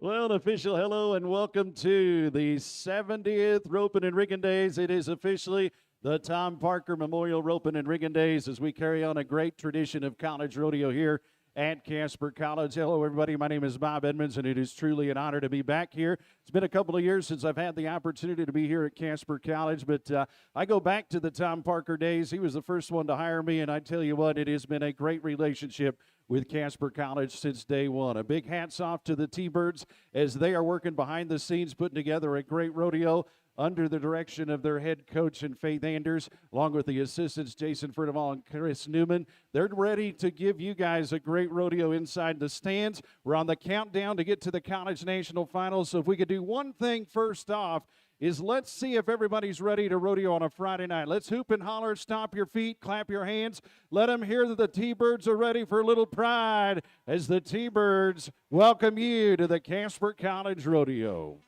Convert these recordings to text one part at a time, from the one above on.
Well, an official hello and welcome to the 70th Ropin and Riggin Days. It is officially the Tom Parker Memorial Ropin and Riggin Days as we carry on a great tradition of college rodeo here at Casper College. Hello, everybody. My name is Bob Edmonds, and it is truly an honor to be back here. It's been a couple of years since I've had the opportunity to be here at Casper College, but I go back to the Tom Parker days. He was the first one to hire me, and I tell you what, it has been a great relationship with Casper College since day one. A big hats off to the T-Birds as they are working behind the scenes, putting together a great rodeo under the direction of their head coach and Faith Anders, along with the assistants Jason Furnival and Chris Newman. They're ready to give you guys a great rodeo inside the stands. We're on the countdown to get to the College National Finals. So if we could do one thing first off, is let's see if everybody's ready to rodeo on a Friday night. Let's hoop and holler, stomp your feet, clap your hands. Let them hear that the T-Birds are ready for a little pride as the T-Birds welcome you to the Casper College Rodeo.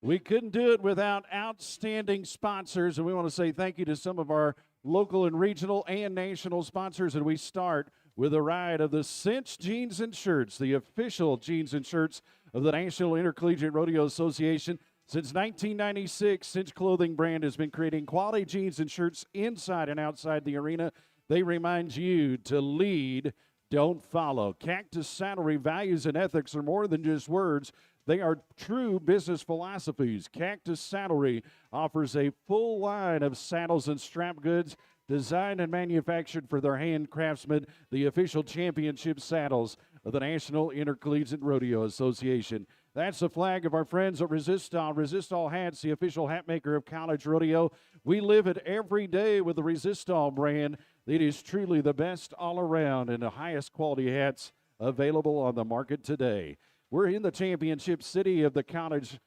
We couldn't do it without outstanding sponsors, and we want to say thank you to some of our local and regional and national sponsors, and we start with a ride of the Cinch Jeans and Shirts, the official jeans and shirts of the National Intercollegiate Rodeo Association. Since 1996, Cinch Clothing brand has been creating quality jeans and shirts inside and outside the arena. They remind you to lead, don't follow. Cactus Saddlery values and ethics are more than just words. They are true business philosophies. Cactus Saddlery offers a full line of saddles and strap goods designed and manufactured for their hand craftsmen, the official championship saddles of the National Intercollegiate Rodeo Association. That's the flag of our friends at Resistol. Resistol hats, the official hat maker of college rodeo. We live it every day with the Resistol brand. It is truly the best all around and the highest quality hats available on the market today. We're in the championship city of the college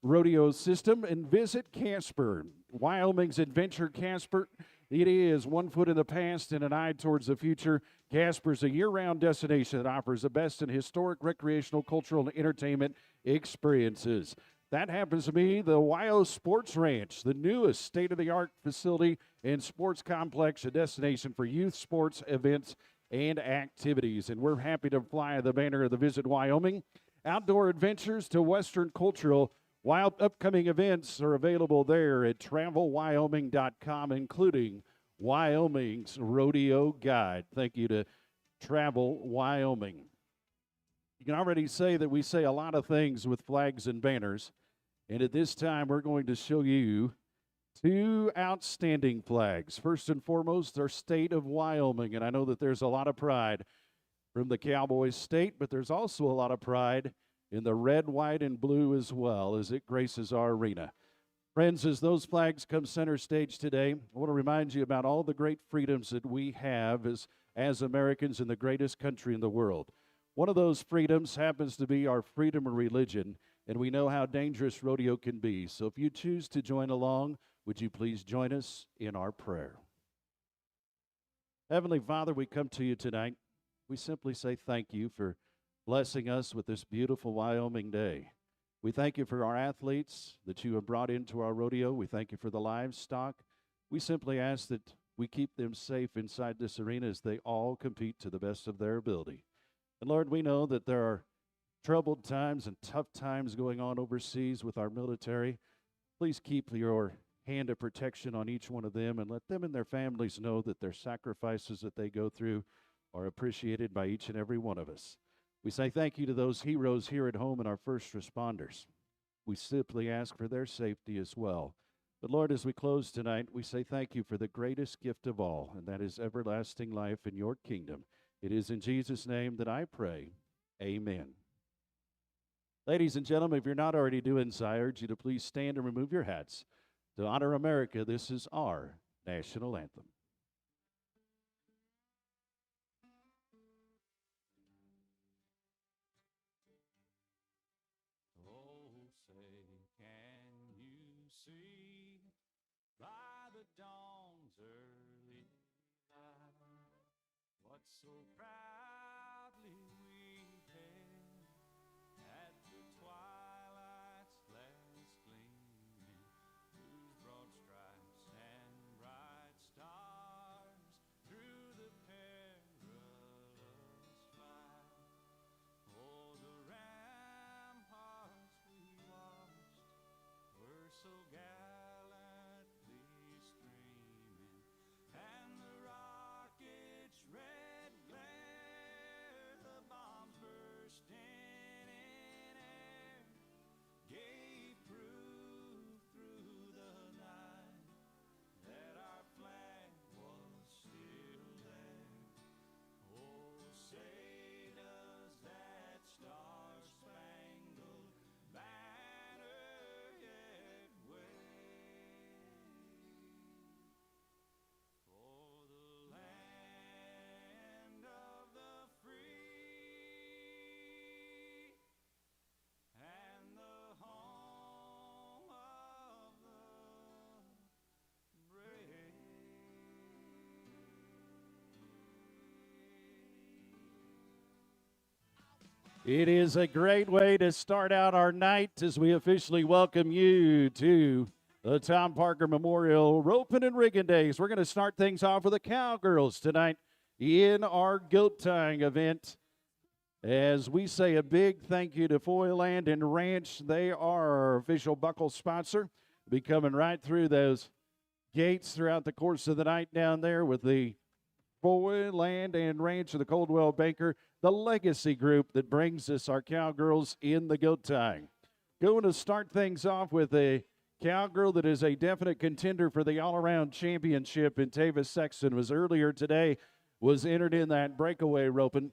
rodeo system, and visit Casper, Wyoming's Adventure Casper. It is 1 foot in the past and an eye towards the future. Casper's a year-round destination that offers the best in historic, recreational, cultural, and entertainment experiences. That happens to be the WYO Sports Ranch, the newest state-of-the-art facility and sports complex, a destination for youth sports events and activities. And we're happy to fly the banner of the Visit Wyoming. Outdoor adventures to Western cultural. Wild upcoming events are available there at travelwyoming.com, including Wyoming's Rodeo Guide. Thank you to Travel Wyoming. You can already say that we say a lot of things with flags and banners, and at this time we're going to show you two outstanding flags. First and foremost, our state of Wyoming, and I know that there's a lot of pride from the Cowboys state, but there's also a lot of pride in the red, white, and blue as well as it graces our arena. Friends, as those flags come center stage today, I want to remind you about all the great freedoms that we have as Americans in the greatest country in the world. One of those freedoms happens to be our freedom of religion, and we know how dangerous rodeo can be. So if you choose to join along, would you please join us in our prayer? Heavenly Father, we come to you tonight. We simply say thank you for blessing us with this beautiful Wyoming day. We thank you for our athletes that you have brought into our rodeo. We thank you for the livestock. We simply ask that we keep them safe inside this arena as they all compete to the best of their ability. And Lord, we know that there are troubled times and tough times going on overseas with our military. Please keep your hand of protection on each one of them and let them and their families know that their sacrifices that they go through are appreciated by each and every one of us. We say thank you to those heroes here at home and our first responders. We simply ask for their safety as well. But Lord, as we close tonight, we say thank you for the greatest gift of all, and that is everlasting life in your kingdom. It is in Jesus' name that I pray. Amen. Ladies and gentlemen, if you're not already doing so, I urge you to please stand and remove your hats. To honor America, this is our national anthem. So proudly we hailed at the twilight's last gleaming, whose broad stripes and bright stars through the perilous fight, o'er the so gallantly streaming, and the rocket's red glare, the bombs bursting in air, gave proof through the night that our flag was still there. Oh, say does that star-spangled banner yet wave for the land of the free and the home of the brave. It is a great way to start out our night as we officially welcome you to the Tom Parker Memorial Ropin and Riggin Days. We're going to start things off with the Cowgirls tonight in our goat tying event. As we say a big thank you to Foyland and Ranch. They are our official buckle sponsor. Be coming right through those gates throughout the course of the night down there with the Foyland and Ranch of the Coldwell Banker, the legacy group that brings us our Cowgirls in the goat tying. Going to start things off with a Cowgirl that is a definite contender for the all-around championship in Tava Sexton. Was earlier today, was entered in that breakaway roping.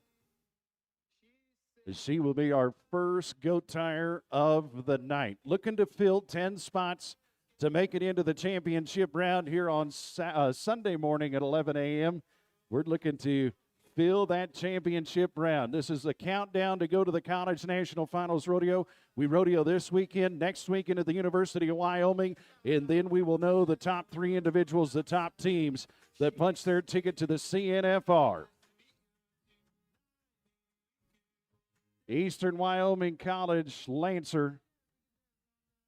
She will be our first goat tire of the night. Looking to fill 10 spots to make it into the championship round here on Sunday morning at 11 a.m. We're looking to fill that championship round. This is the countdown to go to the College National Finals Rodeo. We rodeo this weekend, next weekend at the University of Wyoming, and then we will know the top 3 individuals, the top teams that punch their ticket to the CNFR. Eastern Wyoming College Lancer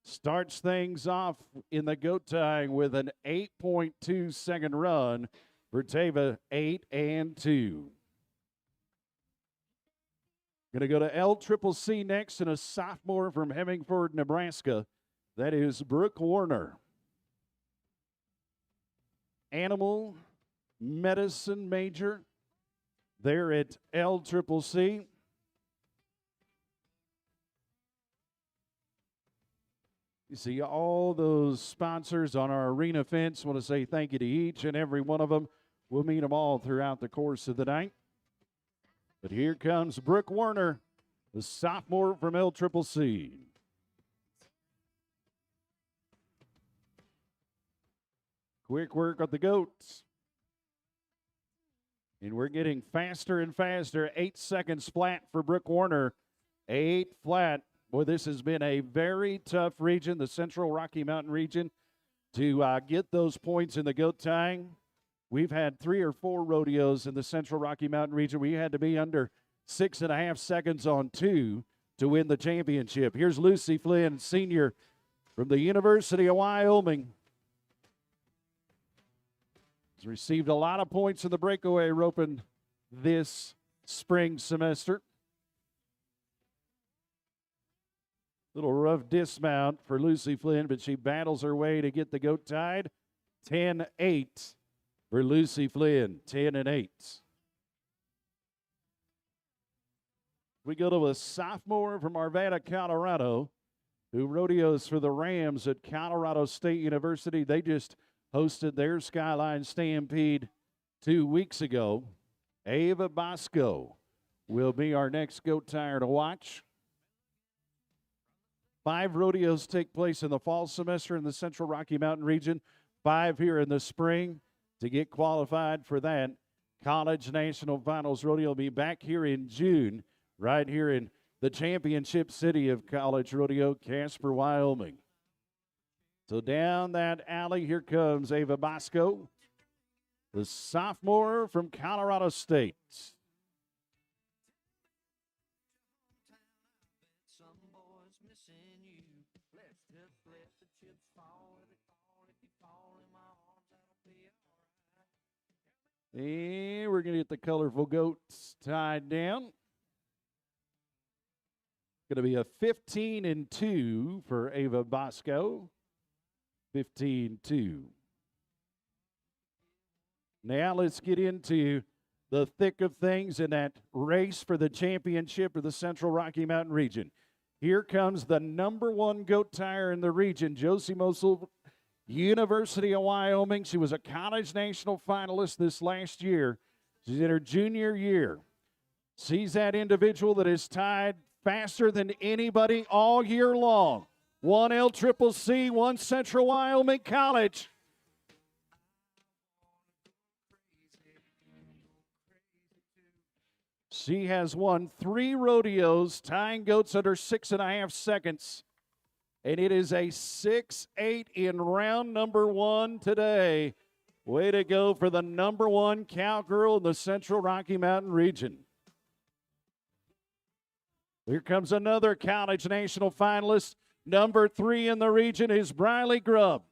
starts things off in the goat tying with an 8.2 second run for Tava, 8-2. Going to go to LCCC next, and a sophomore from Hemingford, Nebraska. That is Brooke Warner. Animal medicine major there at LCCC. You see all those sponsors on our arena fence. I want to say thank you to each and every one of them. We'll meet them all throughout the course of the night. But here comes Brooke Warner, the sophomore from LCCC. Quick work on the goats. And we're getting faster and faster. 8 seconds flat for Brooke Warner. 8 flat. Boy, this has been a very tough region, the Central Rocky Mountain region, to get those points in the goat tying. We've had 3 or 4 rodeos in the Central Rocky Mountain region. We had to be under 6.5 seconds on 2 to win the championship. Here's Lucy Flynn, senior from the University of Wyoming. Has received a lot of points in the breakaway roping this spring semester. Little rough dismount for Lucy Flynn, but she battles her way to get the goat tied. 10-8 for Lucy Flynn, 10-8. We go to a sophomore from Arvada, Colorado, who rodeos for the Rams at Colorado State University. They just hosted their Skyline Stampede 2 weeks ago. Ava Bosco will be our next goat tire to watch. 5 rodeos take place in the fall semester in the Central Rocky Mountain region, 5 here in the spring. To get qualified for that College National Finals Rodeo will be back here in June, right here in the championship city of College Rodeo, Casper, Wyoming. So down that alley, here comes Ava Bosco, the sophomore from Colorado State. And we're going to get the colorful goats tied down. Going to be a 15-2 for Ava Bosco. 15-2. Now let's get into the thick of things in that race for the championship of the Central Rocky Mountain region. Here comes the number one goat tire in the region, Josie Mosel, University of Wyoming. She was a college national finalist this last year. She's in her junior year. Sees that individual that is tied faster than anybody all year long. One LCCC, one Central Wyoming College. She has won 3 rodeos, tying goats under 6.5 seconds. And it is a 6-8 in round number 1 today. Way to go for the number 1 cowgirl in the Central Rocky Mountain region. Here comes another college national finalist. Number 3 in the region is Briley Grubb.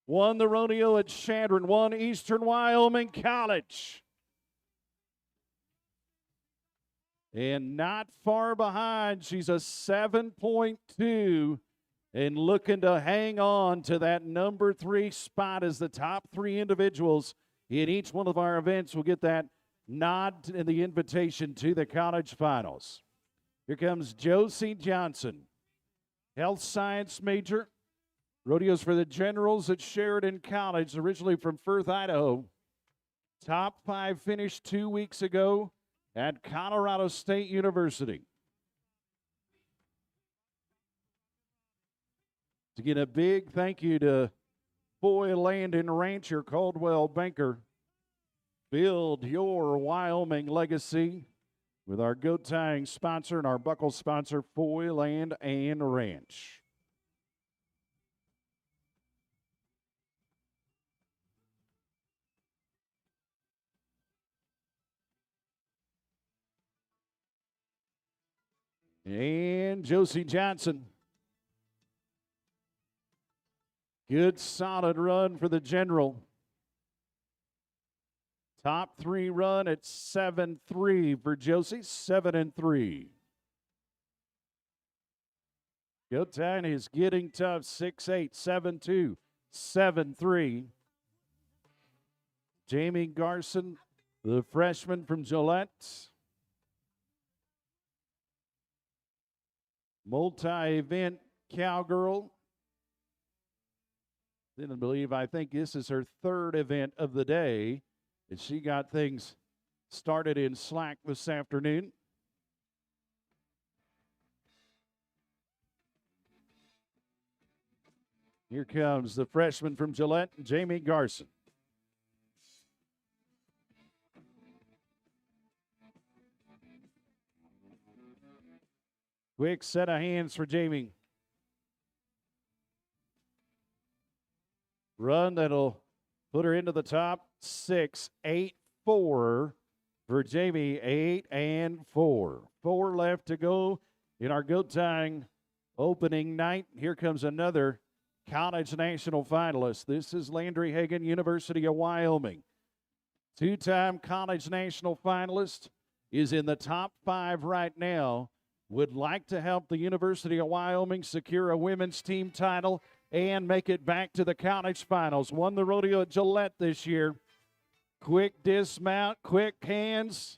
Won the rodeo at Chadron, won Eastern Wyoming College. And not far behind, she's a 7.2 and looking to hang on to that number 3 spot as the top 3 individuals in each one of our events will get that nod and the invitation to the college finals. Here comes Josie Johnson, health science major, rodeos for the Generals at Sheridan College, originally from Firth, Idaho. Top 5 finish 2 weeks ago at Colorado State University. Again, a big thank you to Boy Land and Rancher Caldwell Banker. Build your Wyoming legacy with our goat tying sponsor and our buckle sponsor, Foy Land and Ranch. And Josie Johnson. Good solid run for the General. Top 3 run at 7-3 for Josie, 7-3. Goat tying is getting tough, 6-8, 7-2, 7-3. Jamie Garson, the freshman from Gillette. Multi-event cowgirl. Didn't believe, I think this is her 3rd event of the day. And she got things started in slack this afternoon. Here comes the freshman from Gillette, Jamie Garson. Quick set of hands for Jamie. Run that'll put her into the top 6, 8-4 for Jamie, 8-4. 4 left to go in our goat tying opening night. Here comes another college national finalist. This is Landry Hagan, University of Wyoming. 2-time college national finalist, is in the top 5 right now. Would like to help the University of Wyoming secure a women's team title and make it back to the college finals. Won the rodeo at Gillette this year. Quick dismount, quick hands.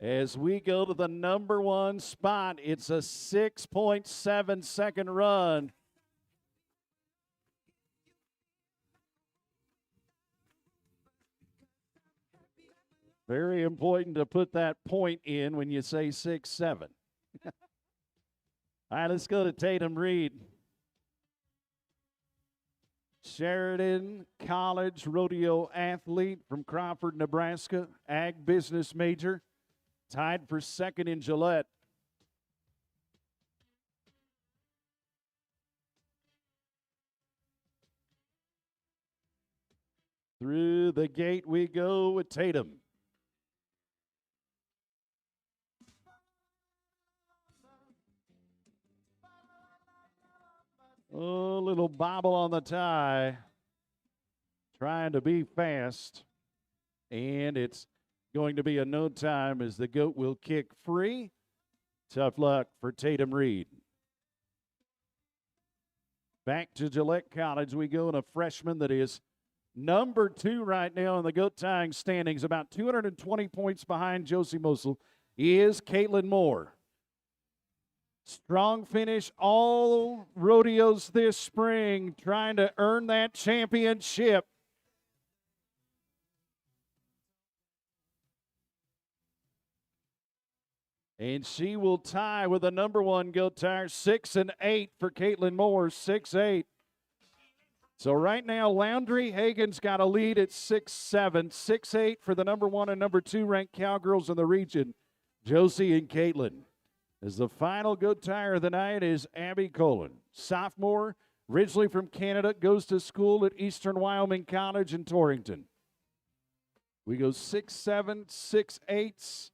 As we go to the number 1 spot, it's a 6.7 second run. Very important to put that point in when you say 6-7. All right, let's go to Tatum Reed. Sheridan College rodeo athlete from Crawford, Nebraska, ag business major, tied for 2nd in Gillette. Through the gate we go with Tatum. Oh, little bobble on the tie. Trying to be fast. And it's going to be a no time as the goat will kick free. Tough luck for Tatum Reed. Back to Gillette College we go, and a freshman that is number 2 right now in the goat tying standings, about 220 points behind Josie Mosel, is Caitlin Moore. Strong finish all rodeos this spring, trying to earn that championship. And she will tie with the number 1 goat tire, 6 and 8 for Caitlin Moore, 6-8. So right now, Laundry Hagen's got a lead at 6-7, 6-8 for the number 1 and number 2 ranked cowgirls in the region, Josie and Caitlin. As the final goat tire of the night is Abby Colin, sophomore, originally from Canada, goes to school at Eastern Wyoming College in Torrington. We go 6-7, 6-8,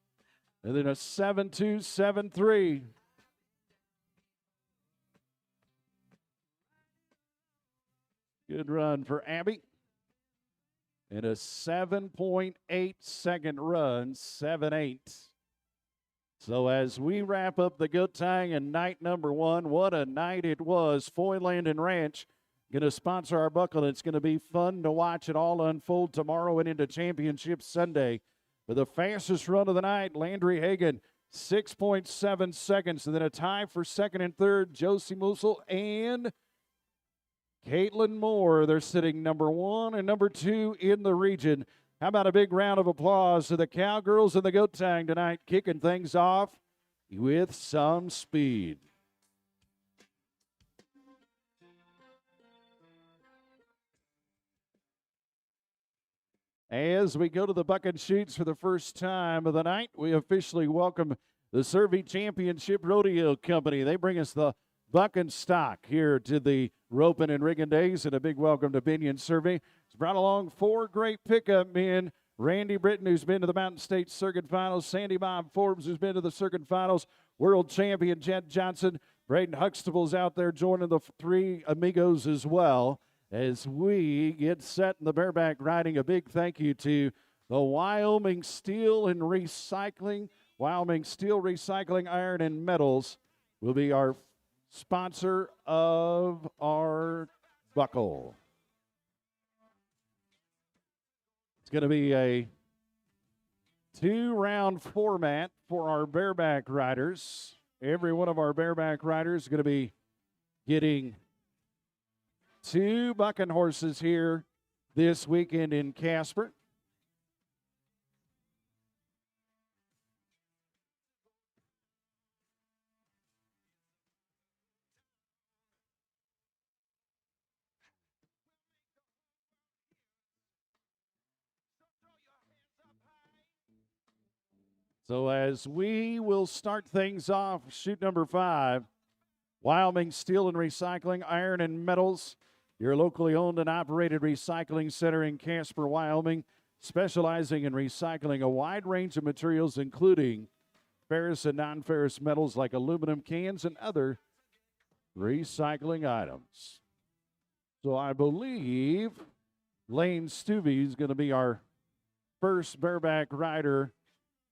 and then a 7-2, 7-3. Good run for Abby. And a 7.8 second run, 7-8. So as we wrap up the goat tying in night number 1, what a night it was. Foyland and Ranch going to sponsor our buckle. It's going to be fun to watch it all unfold tomorrow and into Championship Sunday. For the fastest run of the night, Landry Hagen, 6.7 seconds. And then a tie for second and third, Josie Musel and Caitlin Moore. They're sitting number 1 and number 2 in the region. How about a big round of applause to the cowgirls and the goat tying tonight, kicking things off with some speed. As we go to the bucket shoots for the first time of the night, we officially welcome the Survey Championship Rodeo Company. They bring us the buck and stock here to the Ropin and Riggin days, and a big welcome to Binion Survey. It's brought along 4 great pickup men. Randy Britton, who's been to the Mountain State Circuit Finals. Sandy Bob Forbes, who's been to the Circuit Finals. World champion Jed Johnson. Braden Huxtable's out there joining the 3 amigos as well. As we get set in the bareback riding, a big thank you to the Wyoming Steel and Recycling. Wyoming Steel Recycling Iron and Metals will be our sponsor of our buckle. It's going to be a 2-round format for our bareback riders. Every one of our bareback riders is going to be getting 2 bucking horses here this weekend in Casper. So as we will start things off, shoot number 5, Wyoming Steel and Recycling, Iron and Metals, your locally owned and operated recycling center in Casper, Wyoming, specializing in recycling a wide range of materials, including ferrous and non-ferrous metals like aluminum cans and other recycling items. So I believe Lane Stuvey is going to be our first bareback rider,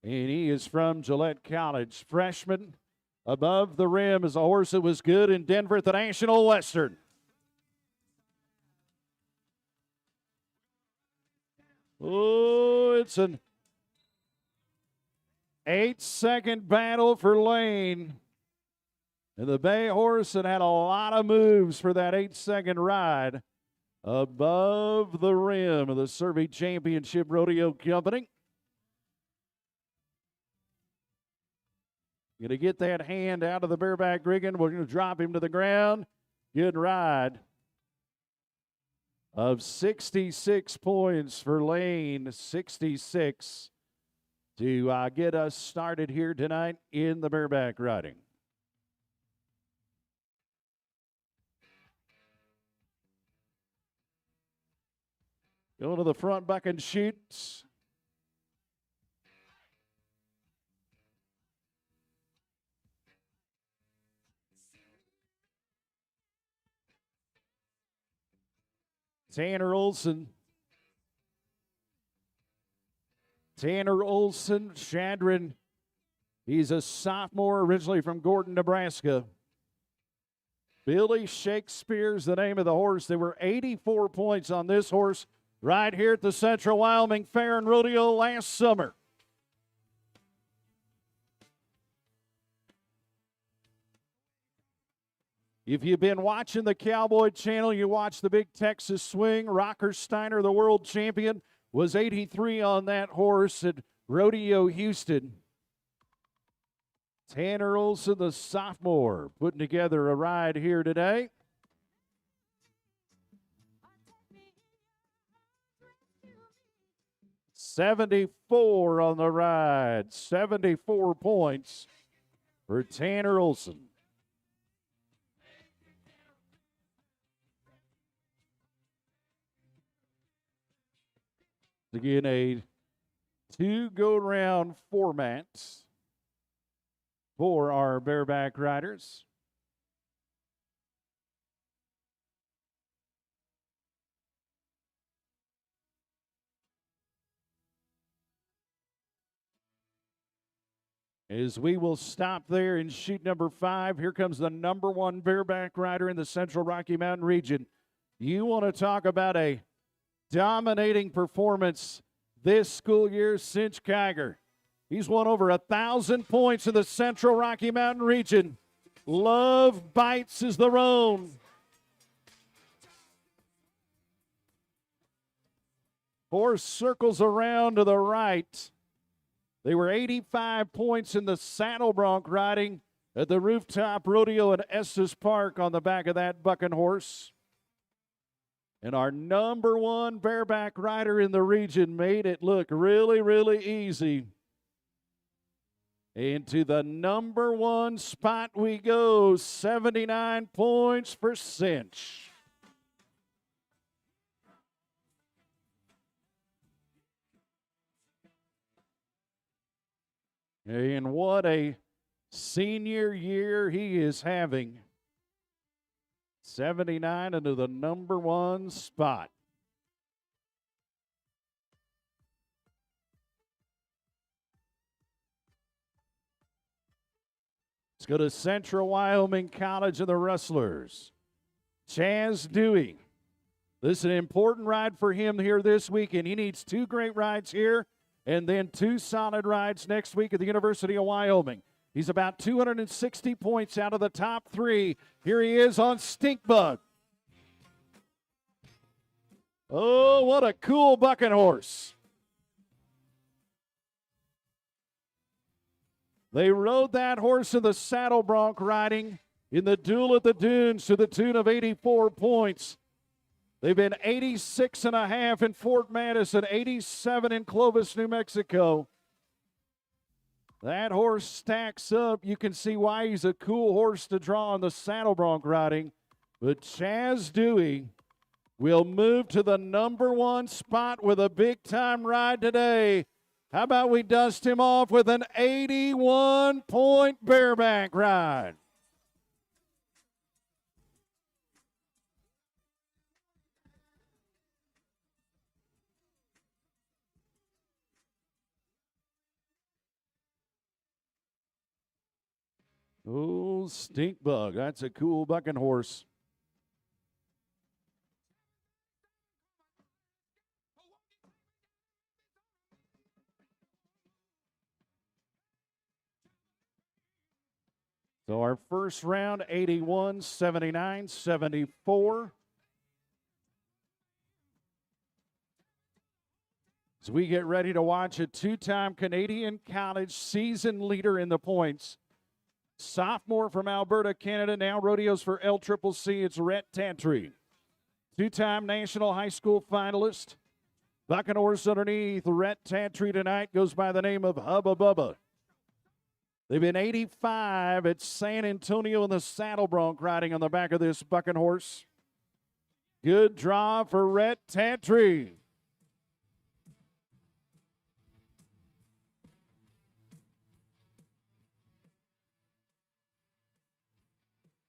and he is from Gillette College. Freshman, above the rim is a horse that was good in Denver at the National Western. Oh, it's an 8-second battle for Lane. And the bay horse that had a lot of moves for that 8-second ride above the rim of the Survey Championship Rodeo Company. Going to get that hand out of the bareback rigging. We're going to drop him to the ground. Good ride of 66 points for Lane, 66 to get us started here tonight in the bareback riding. Going to the front buck and shoots. Tanner Olson, Shadron. He's a sophomore, originally from Gordon, Nebraska. Billy Shakespeare's the name of the horse. There were 84 points on this horse right here at the Central Wyoming Fair and Rodeo last summer. If you've been watching the Cowboy Channel, you watch the Big Texas Swing. Rocker Steiner, the world champion, was 83 on that horse at Rodeo Houston. Tanner Olson, the sophomore, putting together a ride here today. $74 on the ride, 74 points for Tanner Olson. Again, a two-go-round format for our bareback riders. As we will stop there in chute number 5, here comes the number 1 bareback rider in the Central Rocky Mountain region. You want to talk about a dominating performance this school year, Cinch Kiger. He's won over 1,000 points in the Central Rocky Mountain region. Love Bites is the roan. Horse circles around to the right. They were 85 points in the saddle bronc riding at the Rooftop Rodeo at Estes Park on the back of that bucking horse. And our number 1 bareback rider in the region made it look really, really easy. Into the number 1 spot we go, 79 points for Cinch. And what a senior year he is having. 79 into the number 1 spot. Let's go to Central Wyoming College and the Rustlers. Chaz Dewey. This is an important ride for him here this weekend. He needs 2 great rides here and then 2 solid rides next week at the University of Wyoming. He's about 260 points out of the top 3. Here he is on Stinkbug. Oh, what a cool bucking horse. They rode that horse in the saddle bronc riding in the Duel at the Dunes to the tune of 84 points. They've been 86.5 in Fort Madison, 87 in Clovis, New Mexico. That horse stacks up. You can see why he's a cool horse to draw on the saddle bronc riding. But Chaz Dewey will move to the number 1 spot with a big-time ride today. How about we dust him off with an 81-point bareback ride? Oh, Stinkbug. That's a cool bucking horse. So our first round, 81, 79, 74. As we get ready to watch a 2-time Canadian College season leader in the points. Sophomore from Alberta, Canada, now rodeos for LCCC. It's Rhett Tantry. 2-time national high school finalist. Bucking horse underneath Rhett Tantry tonight goes by the name of Hubba Bubba. They've been 85 at San Antonio in the saddle bronc riding on the back of this bucking horse. Good draw for Rhett Tantry.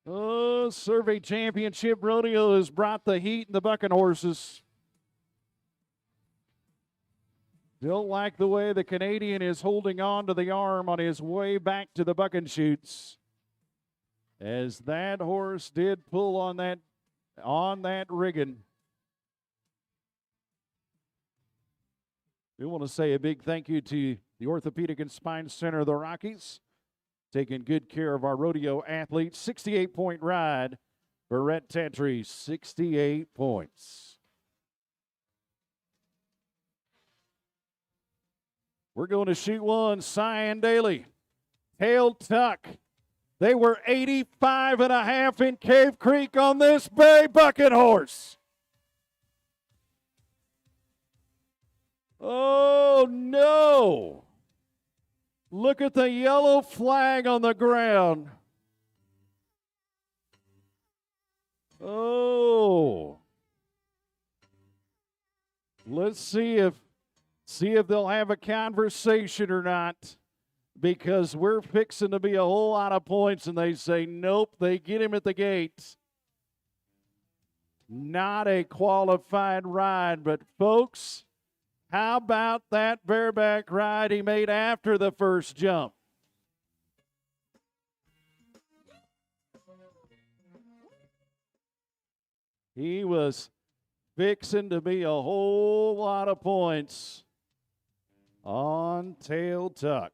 Oh, Survey Championship Rodeo has brought the heat in the bucking horses. Don't like the way the Canadian is holding on to the arm on his way back to the bucking chutes. as that horse did pull on that Riggin. We want to say a big thank you to the Orthopedic and Spine Center of the Rockies, taking good care of our rodeo athletes. 68-point ride for Rhett Tantry, 68 points. We're going to shoot one. Cyan Daly, tail tuck. They were 85.5 in Cave Creek on this Bay Bucket horse. Oh, no. Look at the yellow flag on the ground. Oh. Let's see if they'll have a conversation or not, because we're fixing to be a whole lot of points, and they say nope. They get him at the gate. Not a qualified ride, but folks, how about that bareback ride he made after the first jump? He was fixing to be a whole lot of points on tail tuck.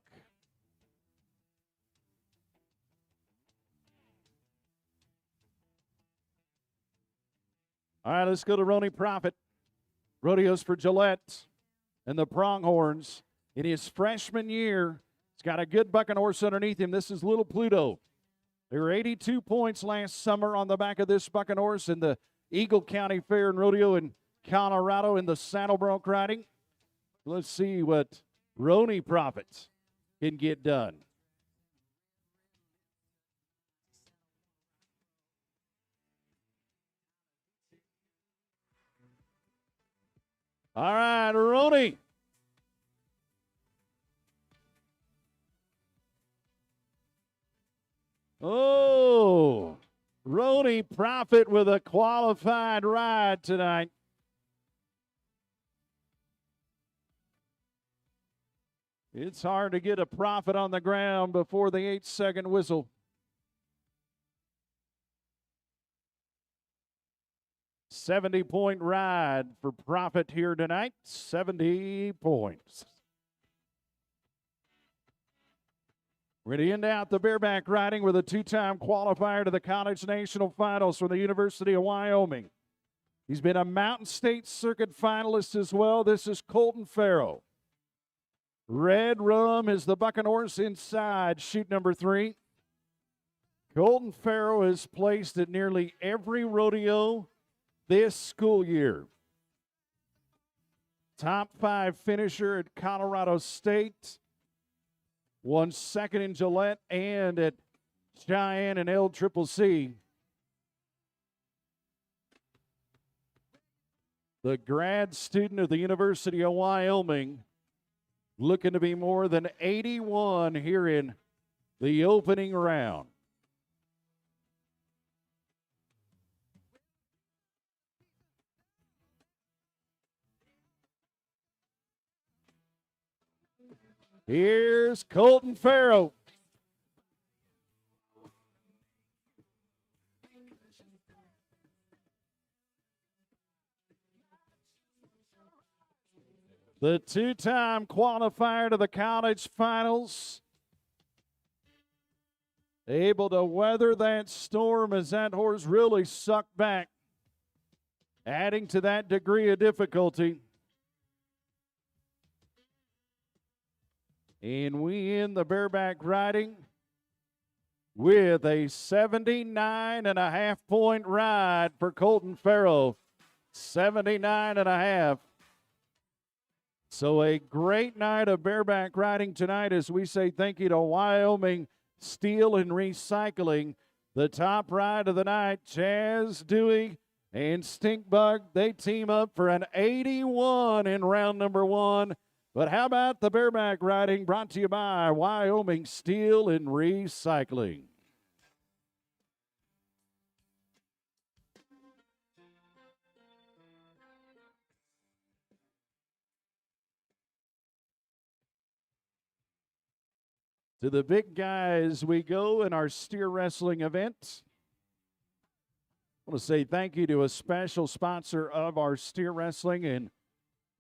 All right, let's go to Roney Profit. Rodeos for Gillette and the Pronghorns. In his freshman year, he's got a good bucking horse underneath him. This is Little Pluto. There were 82 points last summer on the back of this bucking horse in the Eagle County Fair and Rodeo in Colorado in the saddle bronc riding. Let's see what Roney Profit can get done. All right, Roney. Oh, Roney Profit with a qualified ride tonight. It's hard to get a Profit on the ground before the 8-second whistle. $70-point ride for Profit here tonight. 70 points. We're going to end out the bareback riding with a two-time qualifier to the College National Finals from the University of Wyoming. He's been a Mountain State Circuit finalist as well. This is Colton Farrow. Red Rum is the bucking horse inside, chute number 3. Colton Farrow is placed at nearly every rodeo this school year. Top 5 finisher at Colorado State. Won second in Gillette and at Cheyenne and LCCC. The grad student of the University of Wyoming, looking to be more than 81 here in the opening round. Here's Colton Farrow. The two-time qualifier to the college finals. Able to weather that storm as that horse really sucked back, adding to that degree of difficulty. And we end the bareback riding with a 79.5-point ride for Colton Farrow. 79.5. So a great night of bareback riding tonight as we say thank you to Wyoming Steel and Recycling. The top ride of the night, Chaz Dewey and Stinkbug, they team up for an 81 in round number 1. But how about the bareback riding brought to you by Wyoming Steel and Recycling? To the big guys we go in our steer wrestling event. I want to say thank you to a special sponsor of our steer wrestling and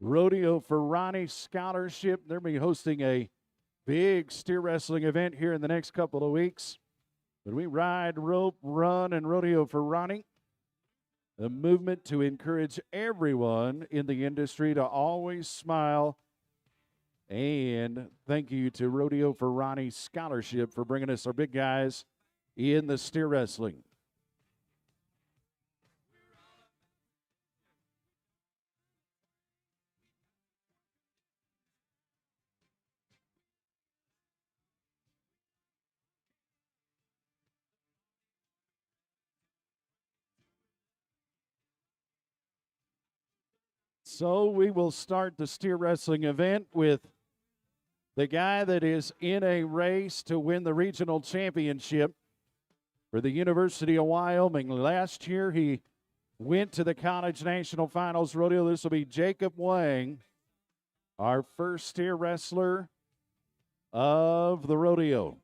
Rodeo for Ronnie Scholarship. They'll be hosting a big steer wrestling event here in the next couple of weeks. But we ride, rope, run, and rodeo for Ronnie. A movement to encourage everyone in the industry to always smile. And thank you to Rodeo for Ronnie Scholarship for bringing us our big guys in the steer wrestling. So we will start the steer wrestling event with the guy that is in a race to win the regional championship for the University of Wyoming. Last year, he went to the College National Finals Rodeo. This will be Jacob Wang, our first steer wrestler of the rodeo.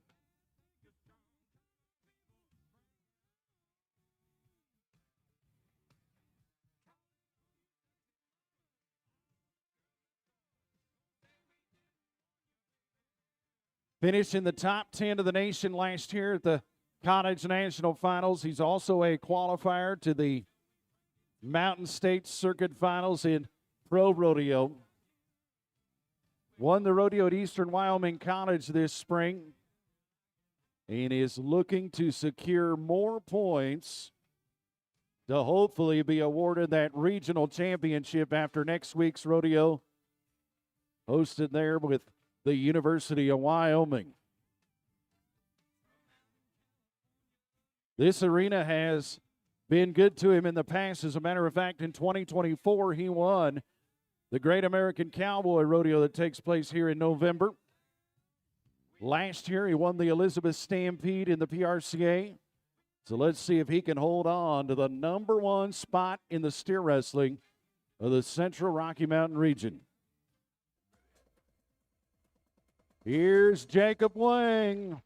Finished in the top 10 of the nation last year at the College National Finals. He's also a qualifier to the Mountain State Circuit Finals in Pro Rodeo. Won the rodeo at Eastern Wyoming College this spring and is looking to secure more points to hopefully be awarded that regional championship after next week's rodeo, hosted there with the University of Wyoming. This arena has been good to him in the past. As a matter of fact, in 2024, he won the Great American Cowboy Rodeo that takes place here in November. Last year, he won the Elizabeth Stampede in the PRCA. So let's see if he can hold on to the number one spot in the steer wrestling of the Central Rocky Mountain region. Here's Jacob Wang.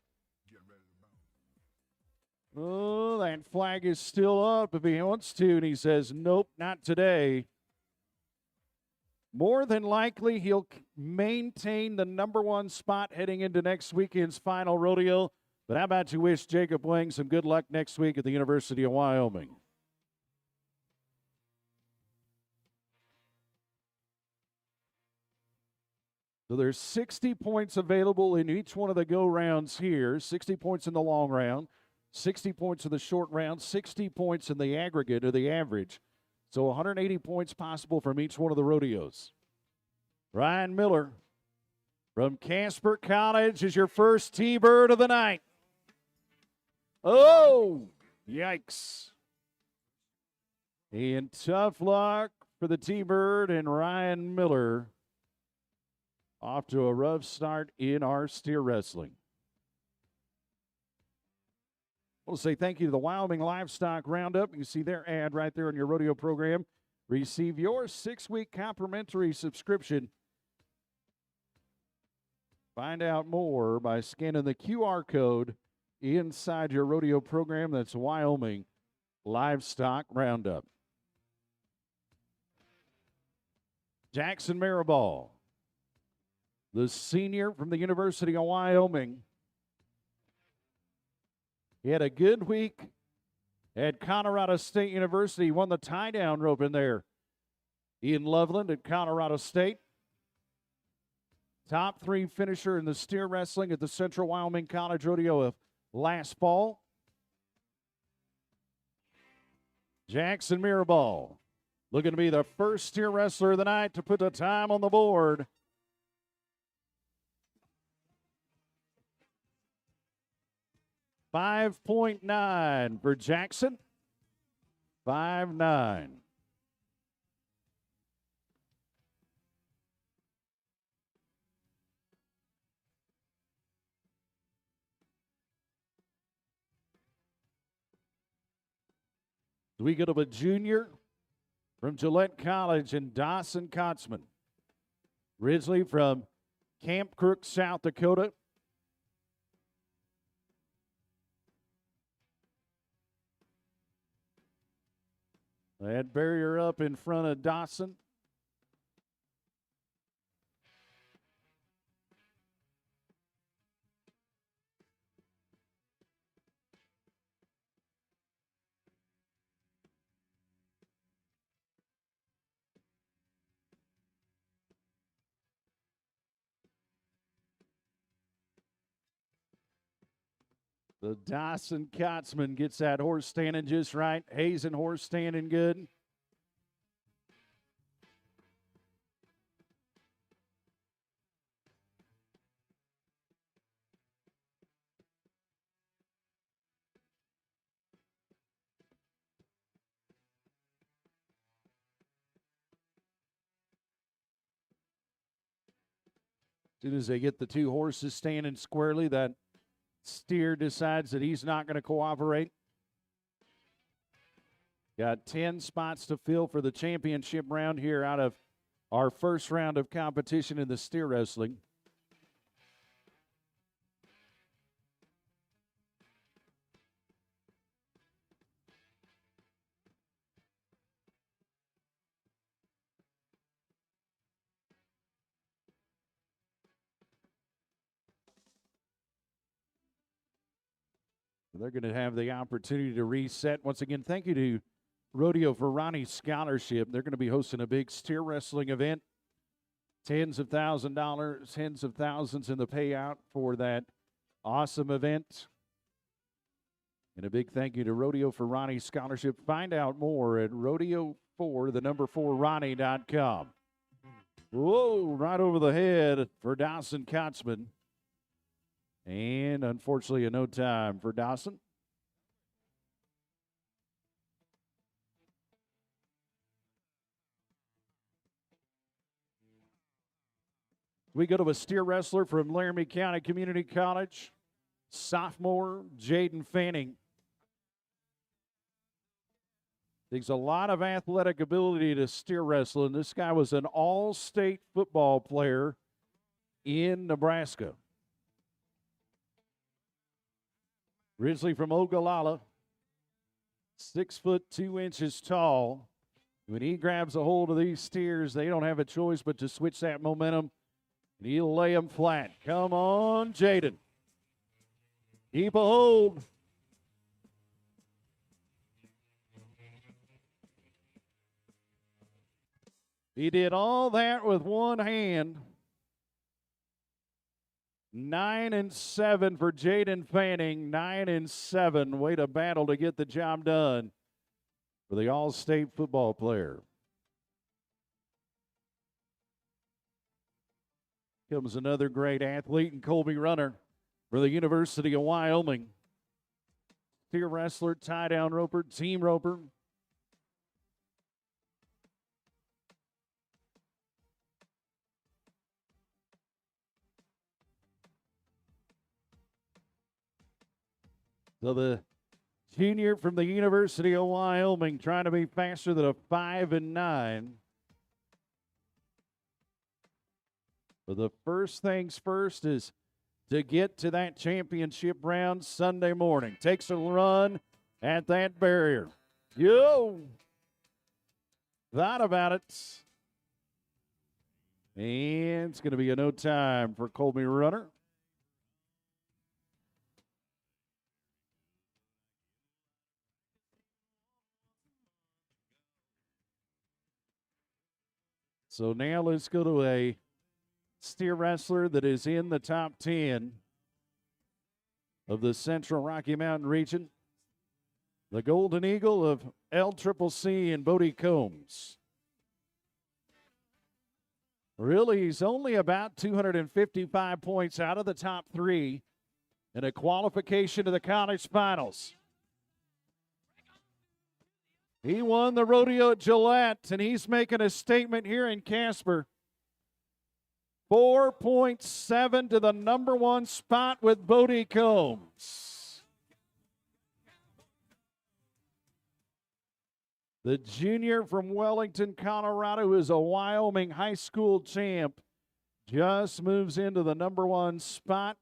Oh, that flag is still up if he wants to, and he says, nope, not today. More than likely, he'll maintain the number one spot heading into next weekend's final rodeo. But how about you wish Jacob Wang some good luck next week at the University of Wyoming? So there's 60 points available in each one of the go rounds here. 60 points in the long round, 60 points in the short round, 60 points in the aggregate or the average. So 180 points possible from each one of the rodeos. Ryan Miller from Casper College is your first T-Bird of the night. Oh, yikes. And tough luck for the T-Bird and Ryan Miller. Off to a rough start in our steer wrestling. I want to say thank you to the Wyoming Livestock Roundup. You see their ad right there on your rodeo program. Receive your 6-week complimentary subscription. Find out more by scanning the QR code inside your rodeo program. That's Wyoming Livestock Roundup. Jackson Maribal, the senior from the University of Wyoming. He had a good week at Colorado State University. He won the tie-down rope in there in Loveland at Colorado State. Top 3 finisher in the steer wrestling at the Central Wyoming College Rodeo of last fall. Jackson Maribal looking to be the first steer wrestler of the night to put the time on the board. .5 for Jackson. 5.9. We go to a junior from Gillette College in Dawson Kotzman. Originally from Camp Crook, South Dakota. That barrier up in front of Dawson. The Dawson Kotzman gets that horse standing just right. Hazen horse standing good. As soon as they get the two horses standing squarely, that steer decides that he's not going to cooperate. Got 10 spots to fill for the championship round here out of our first round of competition in the steer wrestling. They're going to have the opportunity to reset. Once again, thank you to Rodeo Verani Scholarship. They're going to be hosting a big steer wrestling event. Tens of $1,000s, tens of thousands in the payout for that awesome event. And a big thank you to Rodeo Verani Scholarship. Find out more at rodeo4Ronnie.com. Whoa, right over the head for Dawson Kotzman. And unfortunately, a no time for Dawson. We go to a steer wrestler from Laramie County Community College, sophomore Jaden Fanning. Takes a lot of athletic ability to steer wrestle, and this guy was an all-state football player in Nebraska. Originally from Ogallala, 6'2" tall. When he grabs a hold of these steers, they don't have a choice but to switch that momentum, and he'll lay them flat. Come on, Jaden. Keep a hold. He did all that with one hand. 9-7 for Jaden Fanning. 9-7. Way to battle to get the job done for the all-state football player. Comes another great athlete and Colby runner for the University of Wyoming. Steer wrestler, tie-down roper, team roper. So the junior from the University of Wyoming trying to be faster than a 5-9. But the first things first is to get to that championship round Sunday morning. Takes a run at that barrier. Yo! Thought about it. And it's going to be a no time for Colby Runner. So now let's go to a steer wrestler that is in the top 10 of the Central Rocky Mountain region. The Golden Eagle of LCCC and Bodie Combs. Really, he's only about 255 points out of the top 3 in a qualification to the college finals. He won the rodeo at Gillette, and he's making a statement here in Casper. 4.7 to the number 1 spot with Bodie Combs. The junior from Wellington, Colorado, who is a Wyoming high school champ, just moves into the number 1 spot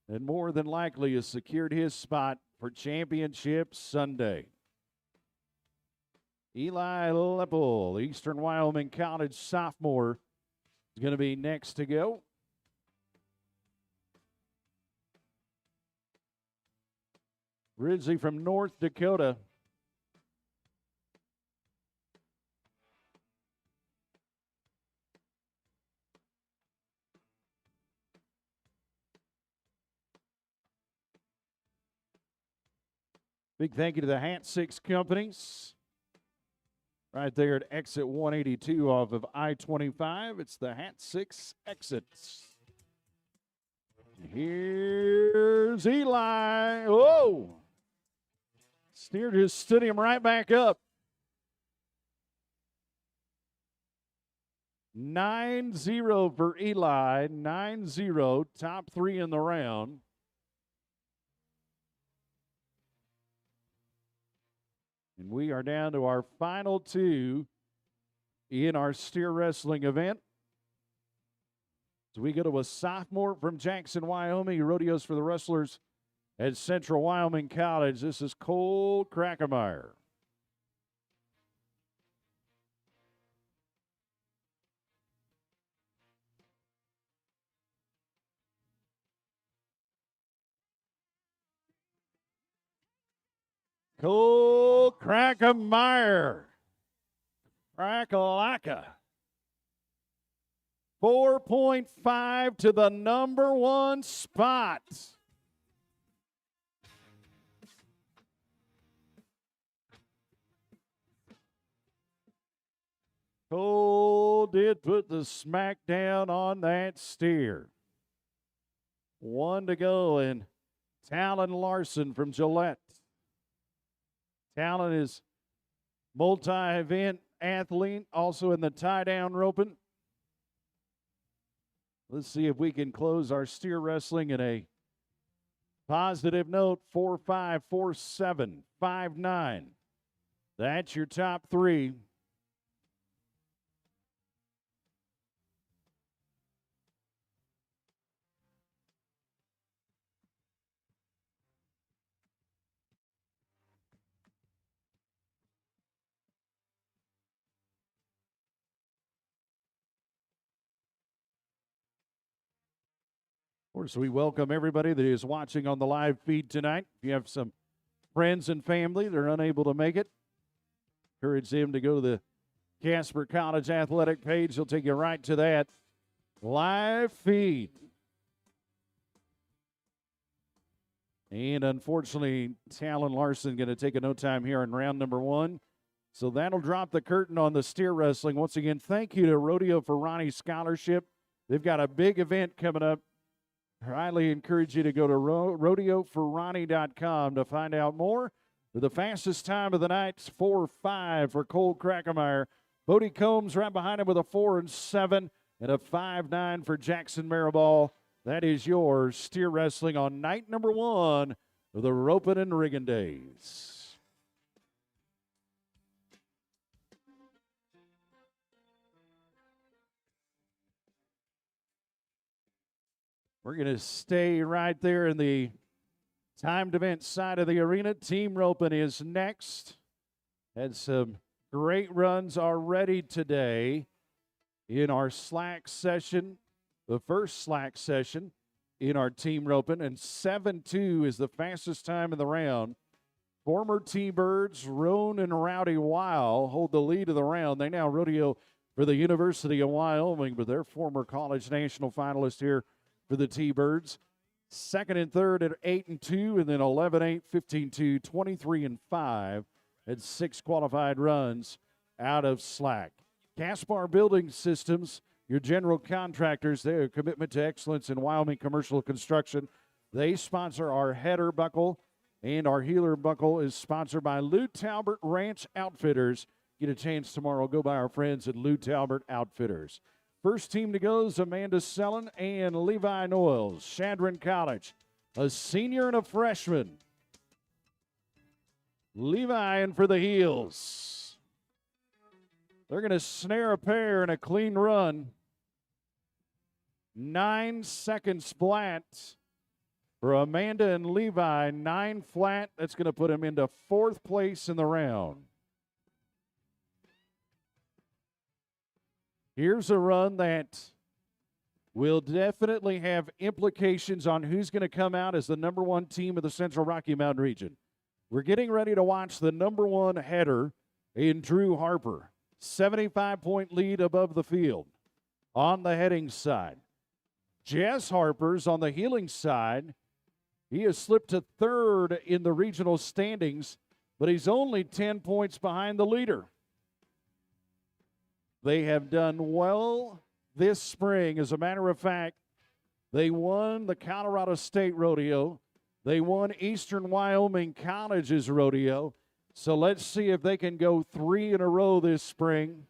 and more than likely has secured his spot for Championship Sunday. Eli Lepple, Eastern Wyoming College sophomore, is going to be next to go. Originally from North Dakota. Big thank you to the Hat 6 companies. Right there at exit 182 off of I-25. It's the Hat 6 exits. Here's Eli. Whoa! Steer just stood him right back up. 9-0 for Eli. 9-0. Top 3 in the round. And we are down to our final 2 in our steer wrestling event. So we go to a sophomore from Jackson, Wyoming. He rodeos for the wrestlers at Central Wyoming College. This is Cole Krackemeyer. Cole Krackemeyer. Crackalacka. 4.5 to the number 1 spot. Cole did put the smackdown on that steer. 1 to go, and Talon Larson from Gillette. Talon is multi-event athlete, also in the tie-down roping. Let's see if we can close our steer wrestling in a positive note. 4-5, 4-7, 5-9. That's your top 3. Of course, we welcome everybody that is watching on the live feed tonight. If you have some friends and family that are unable to make it, encourage them to go to the Casper College Athletic page. They'll take you right to that live feed. And unfortunately, Talon Larson going to take a no time here in round number 1. So that'll drop the curtain on the steer wrestling. Once again, thank you to Rodeo for Ronnie Scholarship. They've got a big event coming up. I highly encourage you to go to rodeoforronnie.com to find out more. The fastest time of the night is 4-5 for Cole Krackemeyer. Bodie Combs right behind him with a 4-7 and a 5-9 for Jackson Maribal. That is your steer wrestling on night number 1 of the Ropin and Riggin days. We're going to stay right there in the timed event side of the arena. Team Ropin is next. Had some great runs already today in our slack session, the first slack session in our Team Ropin, and 7-2 is the fastest time in the round. Former T-Birds, Roan and Rowdy Weil hold the lead of the round. They now rodeo for the University of Wyoming, but they're former college national finalists here for the T-Birds. Second and third at 8-2, and then 11-8, 15-2, 23-5, and 6 qualified runs out of slack. Caspar Building Systems, your general contractors, their commitment to excellence in Wyoming commercial construction. They sponsor our header buckle, and our healer buckle is sponsored by Lou Talbert Ranch Outfitters. Get a chance tomorrow, go by our friends at Lou Talbert Outfitters. First team to go is Amanda Sellen and Levi Noyles. Shadron College, a senior and a freshman. Levi in for the heels. They're going to snare a pair in a clean run. 9 seconds flat for Amanda and Levi. 9 flat. That's going to put him into 4th place in the round. Here's a run that will definitely have implications on who's going to come out as the number one team of the Central Rocky Mountain region. We're getting ready to watch the number one header in Drew Harper. 75-point lead above the field on the heading side. Jess Harper's on the heeling side. He has slipped to third in the regional standings, but he's only 10 points behind the leader. They have done well this spring. As a matter of fact, they won the Colorado State Rodeo. They won Eastern Wyoming College's rodeo. So let's see if they can go 3 in a row this spring.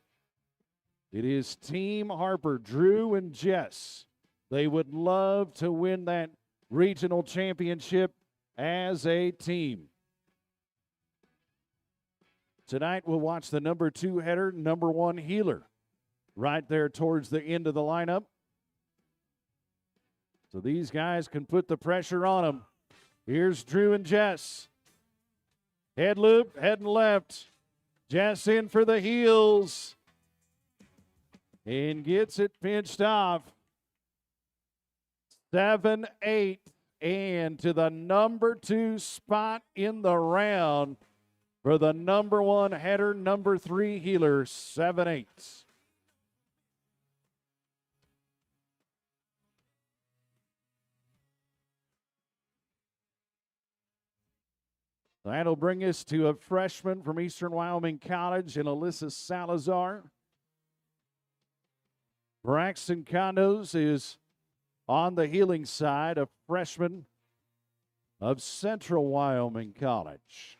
It is Team Harper, Drew and Jess. They would love to win that regional championship as a team. Tonight we'll watch the number 2 header, number 1 heeler, right there towards the end of the lineup. So these guys can put the pressure on them. Here's Drew and Jess. Head loop, heading left. Jess in for the heels. And gets it pinched off. 7-8. And to the number 2 spot in the round for the number 1 header, number 3 heeler, 7-8. That'll bring us to a freshman from Eastern Wyoming College in Alyssa Salazar. Braxton Condos is on the heeling side, a freshman of Central Wyoming College.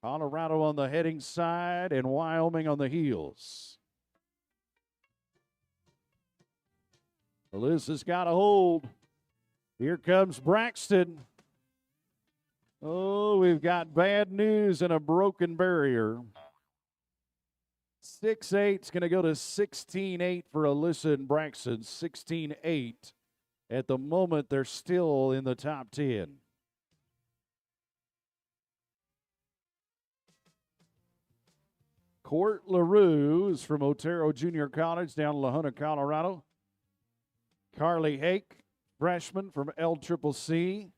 Colorado on the heading side and Wyoming on the heels. Alyssa's got a hold. Here comes Braxton. Oh, we've got bad news and a broken barrier. 6-8 is going to go to 16-8 for Alyssa and Braxton. 16-8. At the moment, they're still in the top 10. Court LaRue is from Otero Junior College down in La Junta, Colorado. Carly Hake, freshman from LCCC.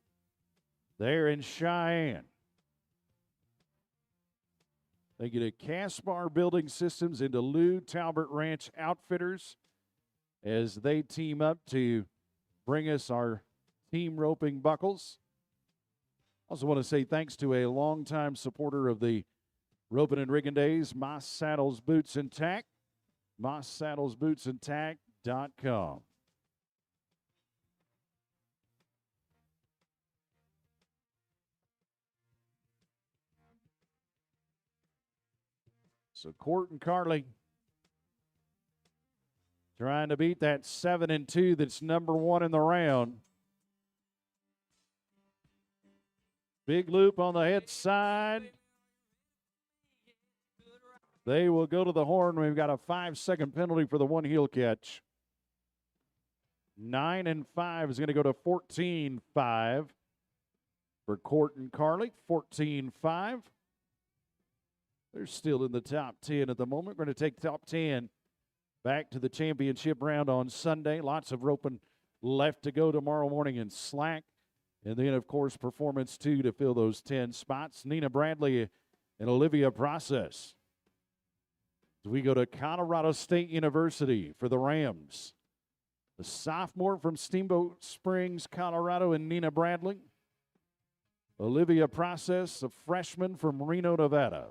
They're in Cheyenne. They get a Caspar Building Systems into Lou Talbert Ranch Outfitters as they team up to bring us our team roping buckles. Also want to say thanks to a longtime supporter of the Ropin and Riggin Days, Moss Saddles Boots and Tack, mosssaddlesbootsandtack.com. So Court and Carly trying to beat that 7-2 that's number 1 in the round. Big loop on the head side. They will go to the horn. We've got a 5-second penalty for the one heel catch. 9-5 is going to go to 14-5 for Court and Carly. 14-5. They're still in the top 10 at the moment. We're going to take top 10 back to the championship round on Sunday. Lots of roping left to go tomorrow morning in slack. And then, of course, performance 2 to fill those 10 spots. Nina Bradley and Olivia Process. We go to Colorado State University for the Rams. The sophomore from Steamboat Springs, Colorado, and Nina Bradley. Olivia Process, a freshman from Reno, Nevada.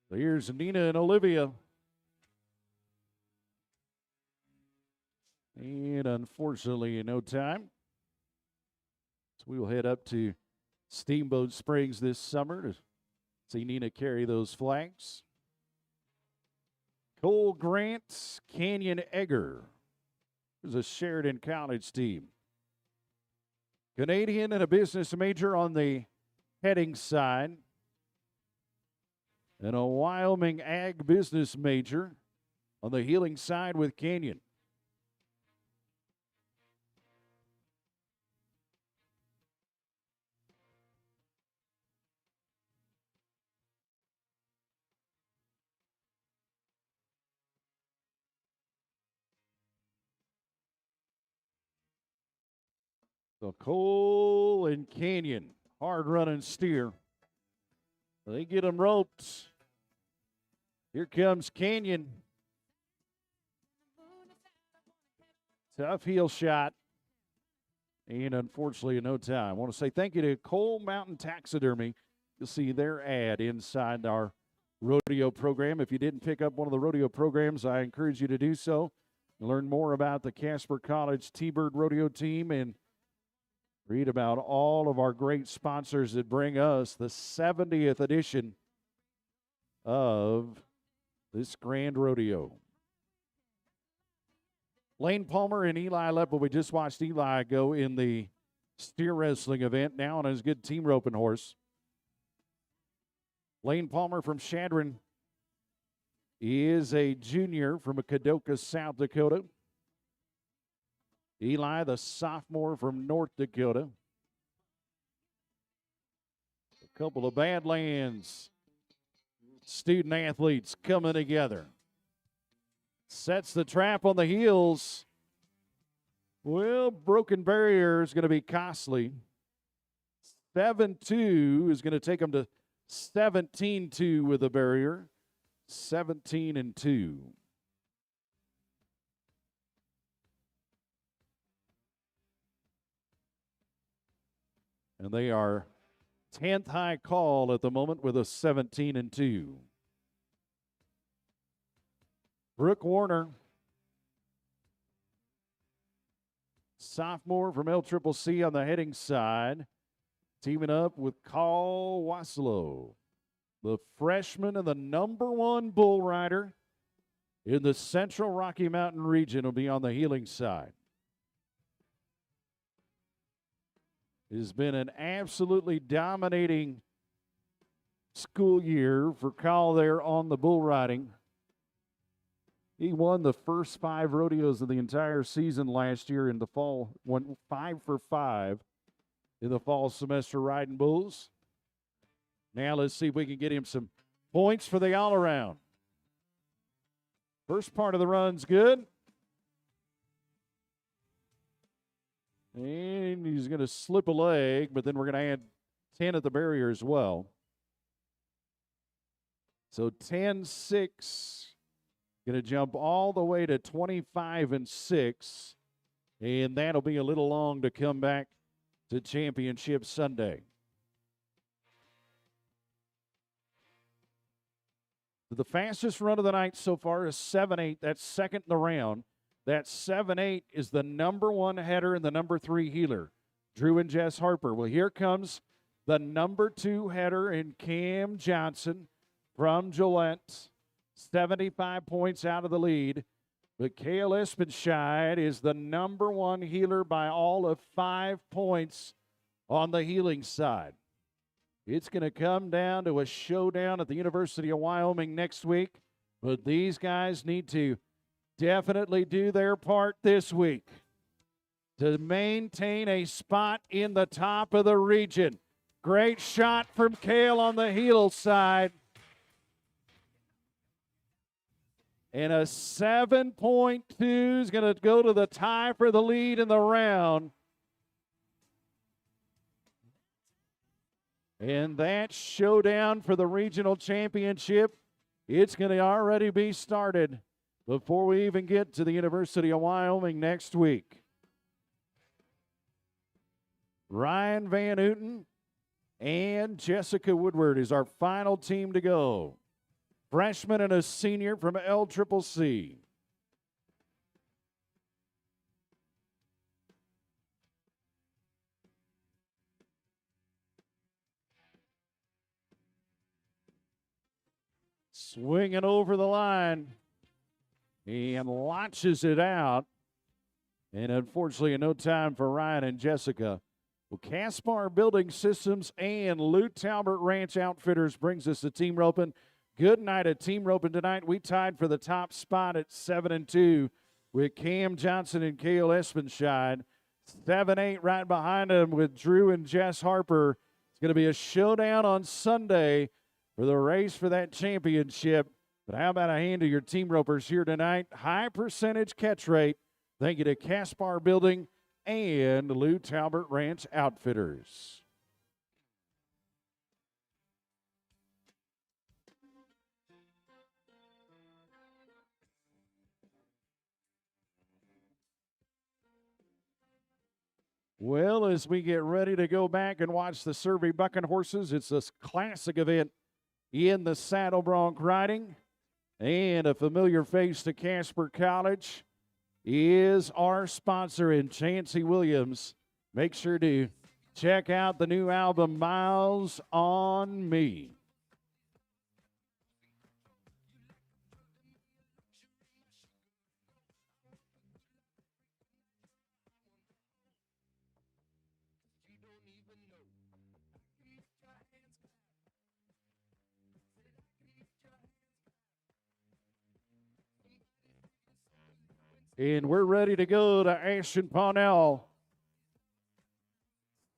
So here's Nina and Olivia. And unfortunately, no time. So we will head up to Steamboat Springs this summer to see Nina carry those flags. Cole Grant, Canyon Egger. There's a Sheridan College team. Canadian and a business major on the heading side. and a Wyoming ag business major on the heeling side with Canyon. So Cole and Canyon, hard running steer. They get them roped. Here comes Canyon. Tough heel shot. And unfortunately, in no time. I want to say thank you to Cole Mountain Taxidermy. You'll see their ad inside our rodeo program. If you didn't pick up one of the rodeo programs, I encourage you to do so. Learn more about the Casper College T-Bird Rodeo team and read about all of our great sponsors that bring us the 70th edition of this grand rodeo. Lane Palmer and Eli Lepple. We just watched Eli go in the steer wrestling event now on his good team roping horse. Lane Palmer from Chadron is a junior from Kadoka, South Dakota. Eli, the sophomore from North Dakota. A couple of Badlands student athletes coming together. Sets the trap on the heels. Well, broken barrier is going to be costly. 7-2 is going to take them to 17-2 with the barrier. 17-2. And they are 10th high call at the moment with a 17-2. Brooke Warner, sophomore from LCCC on the heading side, teaming up with Carl Waslow, the freshman and the #1 bull rider in the Central Rocky Mountain region, will be on the heeling side. It has been an absolutely dominating school year for Kyle there on the bull riding. He won the first 5 rodeos of the entire season last year in the fall, won 5 for 5 in the fall semester riding bulls. Now let's see if we can get him some points for the all-around. First part of the run's good. And he's going to slip a leg, but then we're going to add 10 at the barrier as well. So 10-6. Going to jump all the way to 25-6. And that'll be a little long to come back to Championship Sunday. The fastest run of the night so far is 7-8. That's second in the round. That 7-8 is the #1 header and the #3 heeler, Drew and Jess Harper. Well, here comes the #2 header in Cam Johnson from Gillette. 75 points out of the lead. But Cale Espenscheid is the #1 heeler by all of 5 points on the heeling side. It's going to come down to a showdown at the University of Wyoming next week. But these guys need to definitely do their part this week to maintain a spot in the top of the region. Great shot from Cale on the heel side. And a 7.2 is going to go to the tie for the lead in the round. And that showdown for the regional championship, it's going to already be started before we even get to the University of Wyoming next week. Ryan Van Houten and Jessica Woodward is our final team to go. Freshman and a senior from LCCC. Swinging over the line and launches it out. And unfortunately, in no time for Ryan and Jessica. Well, Caspar Building Systems and Lou Talbert Ranch Outfitters brings us the team roping. Good night at Team Ropin tonight. We tied for the top spot at 7-2 with Cam Johnson and Cale Espenshine. 7-8 right behind them with Drew and Jess Harper. It's going to be a showdown on Sunday for the race for that championship. But how about a hand to your team ropers here tonight? High percentage catch rate. Thank you to Caspar Building and Lou Talbert Ranch Outfitters. Well, as we get ready to go back and watch the Survey Bucking Horses, it's this classic event in the saddle bronc riding. And a familiar face to Casper College is our sponsor in Chancey Williams. Make sure to check out the new album, Miles on Me. And we're ready to go to Ashton Parnell.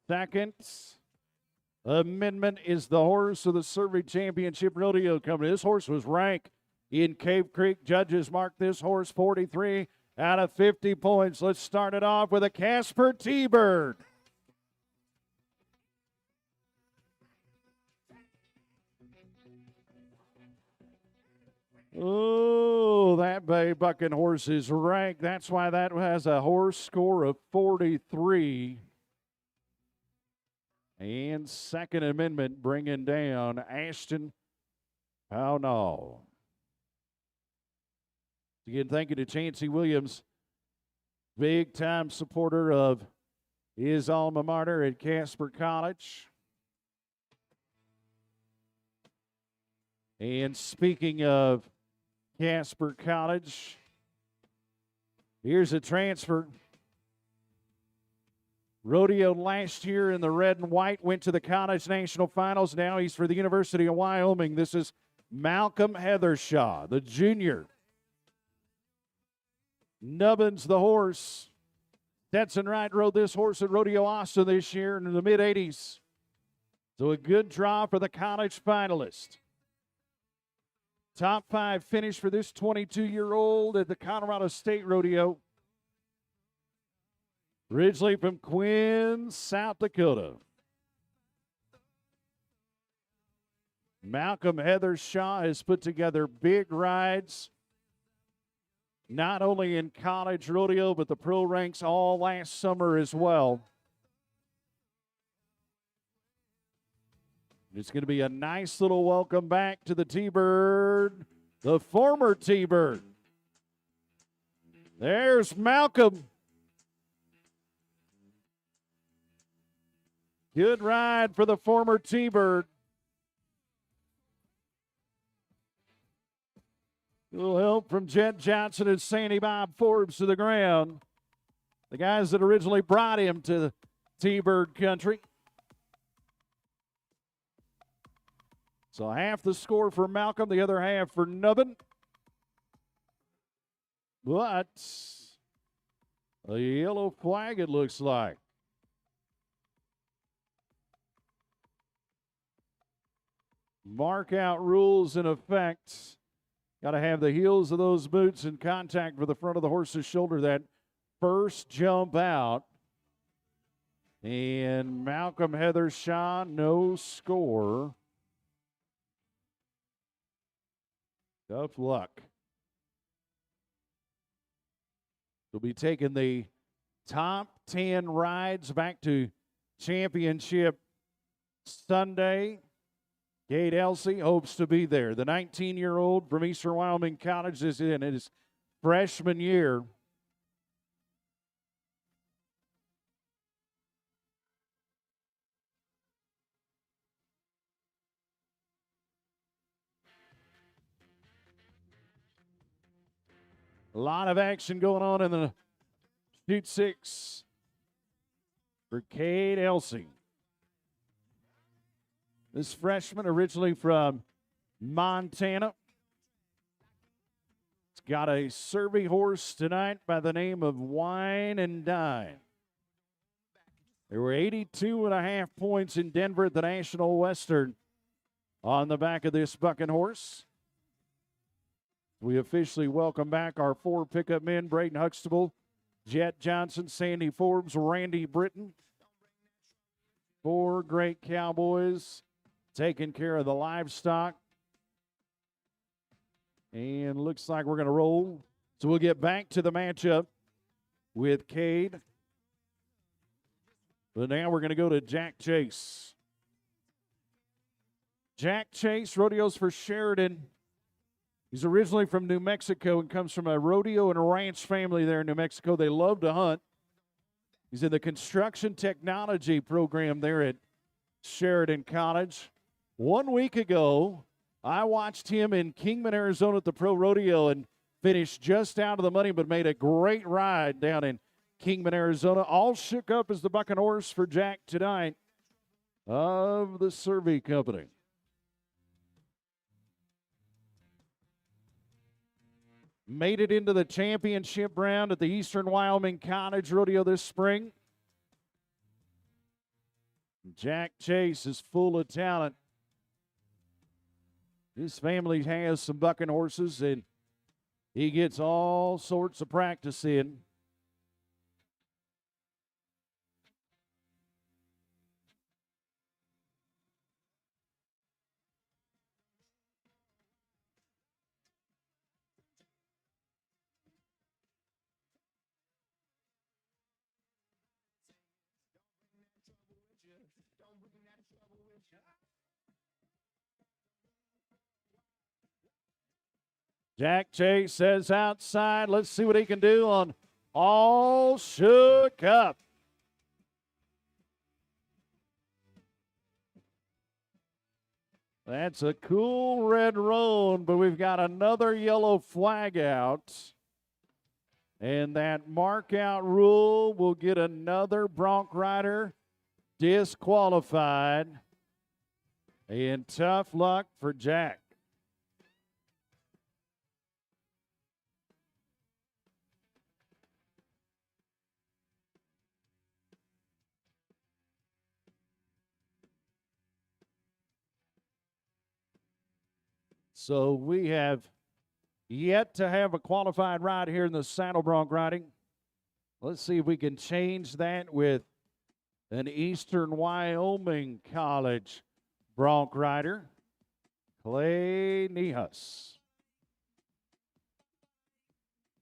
Second Amendment is the horse of the Survey Championship Rodeo Company. This horse was ranked in Cave Creek. Judges marked this horse 43 out of 50 points. Let's start it off with a Casper T-Bird. Oh, that Bay Bucking horse is ranked. That's why that has a horse score of 43. And Second Amendment bringing down Ashton Pownall. Again, thank you to Chancey Williams, big time supporter of his alma mater at Casper College. And speaking of Casper College, here's a transfer. Rodeoed last year in the red and white, went to the college national finals. Now he's for the University of Wyoming. This is Malcolm Heathershaw, the junior. Nubbins, the horse. Stetson Wright rode this horse at Rodeo Austin this year in the mid-80s. So a good draw for the college finalist. Top 5 finish for this 22-year-old at the Colorado State Rodeo. Originally from Quinn, South Dakota. Malcolm Heathershaw has put together big rides, not only in college rodeo, but the pro ranks all last summer as well. It's going to be a nice little welcome back to the T-Bird, the former T-Bird. There's Malcolm. Good ride for the former T-Bird. A little help from Jet Johnson and Sandy Bob Forbes to the ground. The guys that originally brought him to T-Bird country. So half the score for Malcolm, the other half for Nubbin. But a yellow flag, it looks like. Mark out rules in effect. Got to have the heels of those boots in contact with the front of the horse's shoulder. That first jump out. And Malcolm Heathershaw, no score. Tough luck. We'll be taking the top 10 rides back to championship Sunday. Kate Elsey hopes to be there. The 19-year-old from Eastern Wyoming College is in his freshman year. A lot of action going on in the Chute 6 for Kate Elsey. This freshman originally from Montana. It's got a Survey horse tonight by the name of Wine and Dine. There were 82.5 points in Denver at the National Western on the back of this bucking horse. We officially welcome back our 4 pickup men, Braden Huxtable, Jet Johnson, Sandy Forbes, Randy Britton. 4 great cowboys taking care of the livestock. And looks like we're going to roll. So we'll get back to the matchup with Cade. But now we're going to go to Jack Chase. Jack Chase rodeos for Sheridan. He's originally from New Mexico and comes from a rodeo and a ranch family there in New Mexico. They love to hunt. He's in the construction technology program there at Sheridan College. 1 week ago, I watched him in Kingman, Arizona at the Pro Rodeo and finished just out of the money, but made a great ride down in Kingman, Arizona. All shook up as the bucking horse for Jack tonight of the Survey Company. Made it into the championship round at the Eastern Wyoming College Rodeo this spring. Jack Chase is full of talent. His family has some bucking horses, and he gets all sorts of practice in. Jack Chase says outside. Let's see what he can do on All Shook Up. That's a cool red roan, but we've got another yellow flag out. And that mark out rule will get another bronc rider disqualified. And tough luck for Jack. So we have yet to have a qualified ride here in the saddle bronc riding. Let's see if we can change that with an Eastern Wyoming College bronc rider, Clay Nehus.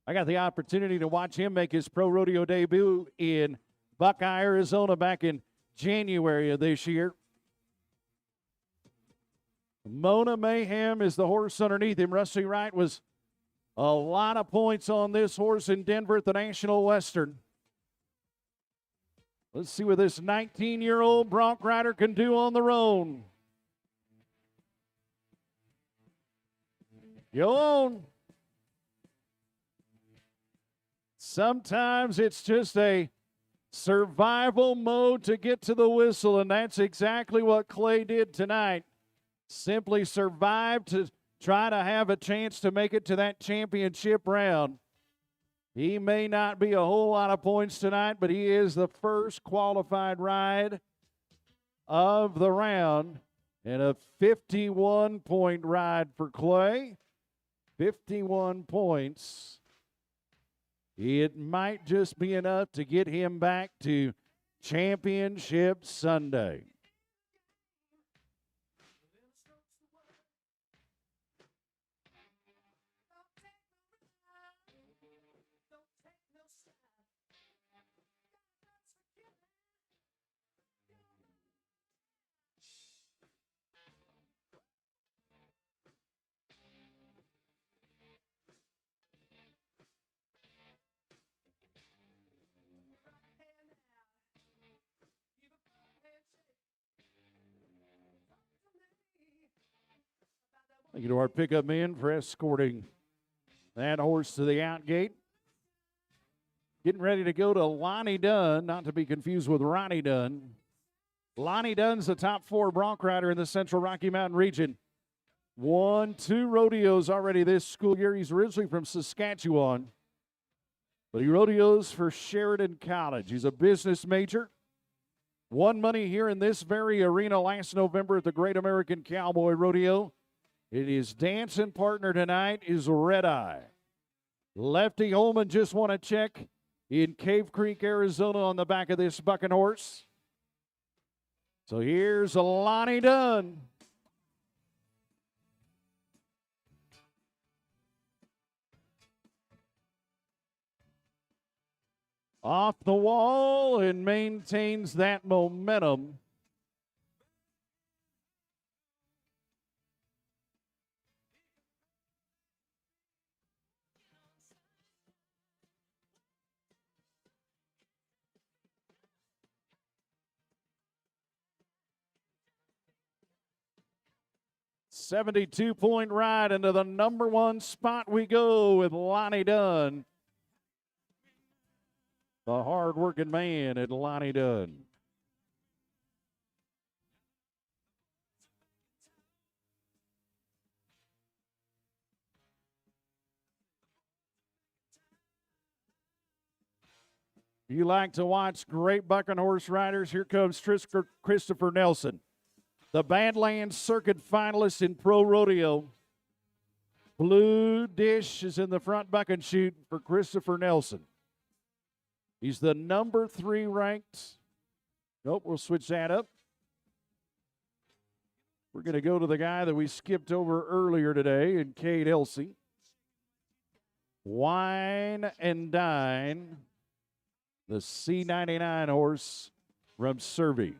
I got the opportunity to watch him make his pro rodeo debut in Buckeye, Arizona back in January of this year. Mona Mayhem is the horse underneath him. Rusty Wright was a lot of points on this horse in Denver at the National Western. Let's see what this 19-year-old bronc rider can do on the roan. Go on. Sometimes it's just a survival mode to get to the whistle, and that's exactly what Clay did tonight. Simply survived to try to have a chance to make it to that championship round. He may not be a whole lot of points tonight, but he is the first qualified ride of the round. And a 51-point ride for Clay. 51 points. It might just be enough to get him back to Championship Sunday. Thank you to our pickup men for escorting that horse to the out gate. Getting ready to go to Lonnie Dunn, not to be confused with Ronnie Dunn. Lonnie Dunn's the top 4 bronc rider in the Central Rocky Mountain region. Won 2 rodeos already this school year. He's originally from Saskatchewan, but he rodeos for Sheridan College. He's a business major. Won money here in this very arena last November at the Great American Cowboy Rodeo. And his dancing partner tonight is Red Eye. Lefty Holman just won a check in Cave Creek, Arizona on the back of this bucking horse. So here's Lonnie Dunn. Off the wall and maintains that momentum. .72 ride into the number 1 spot we go with Lonnie Dunn. The hard-working man at Lonnie Dunn. You like to watch great bucking horse riders? Here comes Christopher Nelson, the Badlands Circuit finalist in Pro Rodeo. Blue Dish is in the front bucking chute for Christopher Nelson. He's the number 3 ranked. Nope, we'll switch that up. We're going to go to the guy that we skipped over earlier today in Cade Elsey. Wine and Dine, the C99 horse from Survey.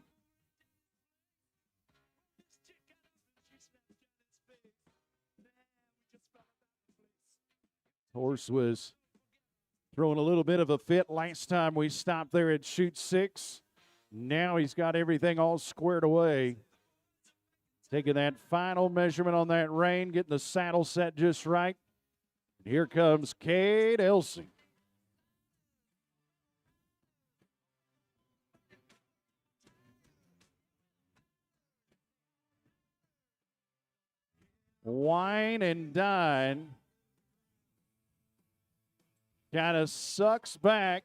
Horse was throwing a little bit of a fit last time we stopped there at chute 6. Now he's got everything all squared away. Taking that final measurement on that rein, getting the saddle set just right. And here comes Cade Elsey. Wine and Dine kind of sucks back,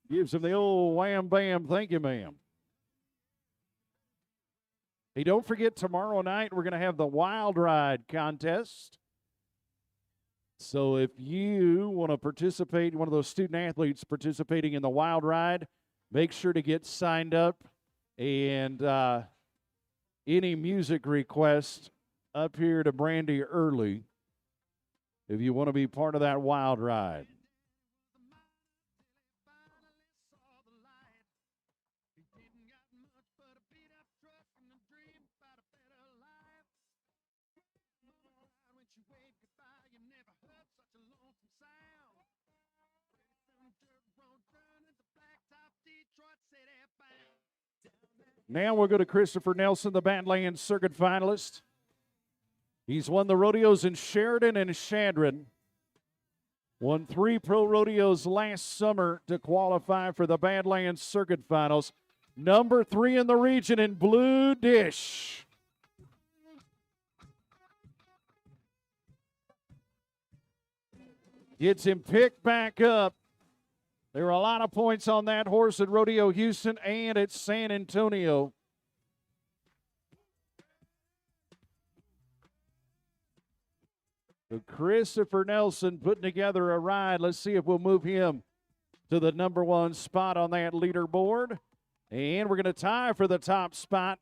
gives him the old wham bam, thank you ma'am. Hey, don't forget tomorrow night we're going to have the Wild Ride contest. So if you want to participate, one of those student athletes participating in the Wild Ride, make sure to get signed up. And any music request up here to Brandy early if you want to be part of that Wild Ride. Now we'll go to Christopher Nelson, the Badlands Circuit finalist. He's won the rodeos in Sheridan and Chadron. Won 3 pro rodeos last summer to qualify for the Badlands Circuit finals. Number 3 in the region in Blue Dish. Gets him picked back up. There were a lot of points on that horse at Rodeo Houston and at San Antonio. So Christopher Nelson putting together a ride. Let's see if we'll move him to the number 1 spot on that leaderboard. And we're going to tie for the top spot.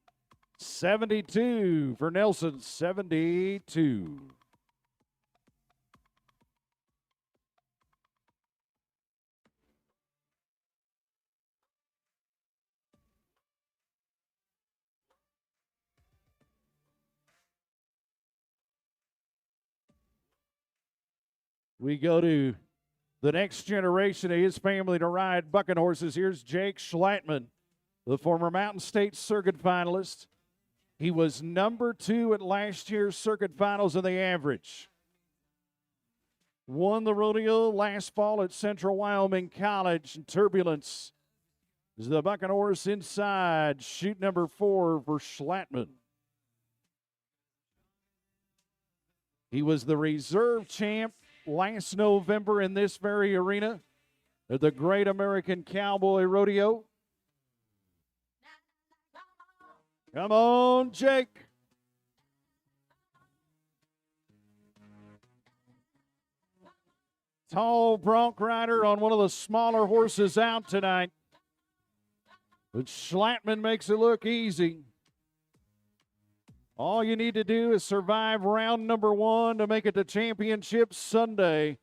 72 for Nelson, 72. We go to the next generation of his family to ride bucking horses. Here's Jake Schlattman, the former Mountain State Circuit finalist. He was number 2 at last year's Circuit finals in the average. Won the rodeo last fall at Central Wyoming College. And Turbulence is the bucking horse inside. Chute number 4 for Schlattman. He was the reserve champ last November in this very arena at the Great American Cowboy Rodeo. Come on, Jake. Tall bronc rider on one of the smaller horses out tonight. But Schlattman makes it look easy. All you need to do is survive round number 1 to make it to Championship Sunday.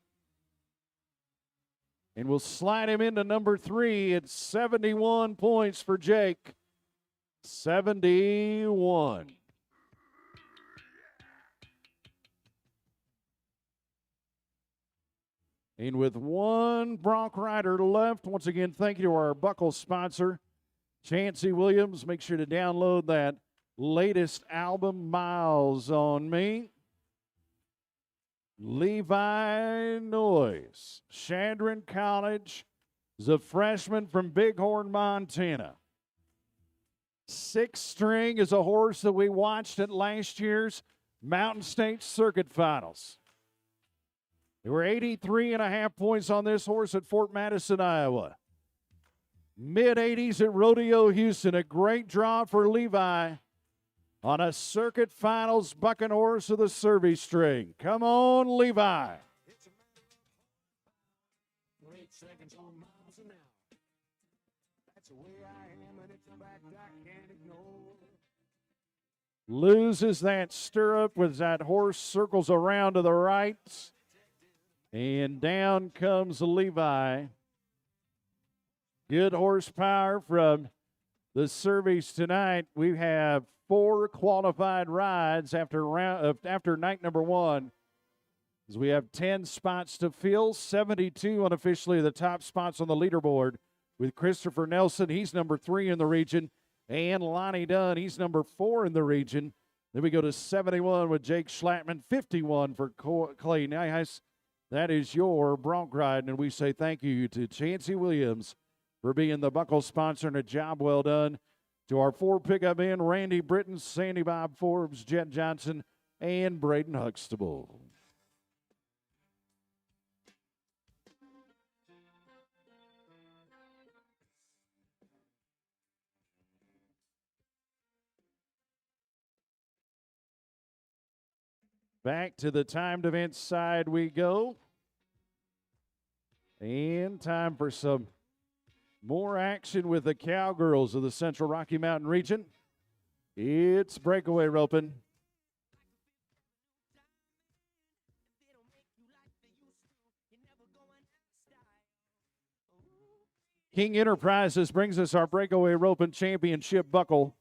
And we'll slide him into number 3 at 71 points for Jake. 71. And with one bronc rider left, once again, thank you to our buckle sponsor, Chancey Williams. Make sure to download that latest album, Miles on Me. Levi Noyes, Chandron College, is a freshman from Bighorn, Montana. 6 String is a horse that we watched at last year's Mountain State Circuit Finals. There were 83.5 points on this horse at Fort Madison, Iowa. Mid-80s at Rodeo Houston. A great draw for Levi on a Circuit Finals bucking horse of the Survey String. Come on, Levi. 8 seconds on miles an hour. That's the way I am, and it's a fact I can't ignore. Loses that stirrup as that horse circles around to the right. And down comes Levi. Good horsepower from the Surveys tonight. We have 4 qualified rides after night number 1. As we have 10 spots to fill, 72 unofficially the top spots on the leaderboard with Christopher Nelson. He's number 3 in the region. And Lonnie Dunn, he's number 4 in the region. Then we go to 71 with Jake Schlattman, 51 for Clay Nyhuis. That is your bronc ride, and we say thank you to Chancey Williams for being the buckle sponsor and a job well done. To our 4 pickup men, Randy Britton, Sandy Bob Forbes, Jet Johnson, and Braden Huxtable. Back to the timed event side we go. And time for some more action with the Cowgirls of the Central Rocky Mountain region. It's Breakaway Ropin. King Enterprises brings us our Breakaway Ropin Championship buckle.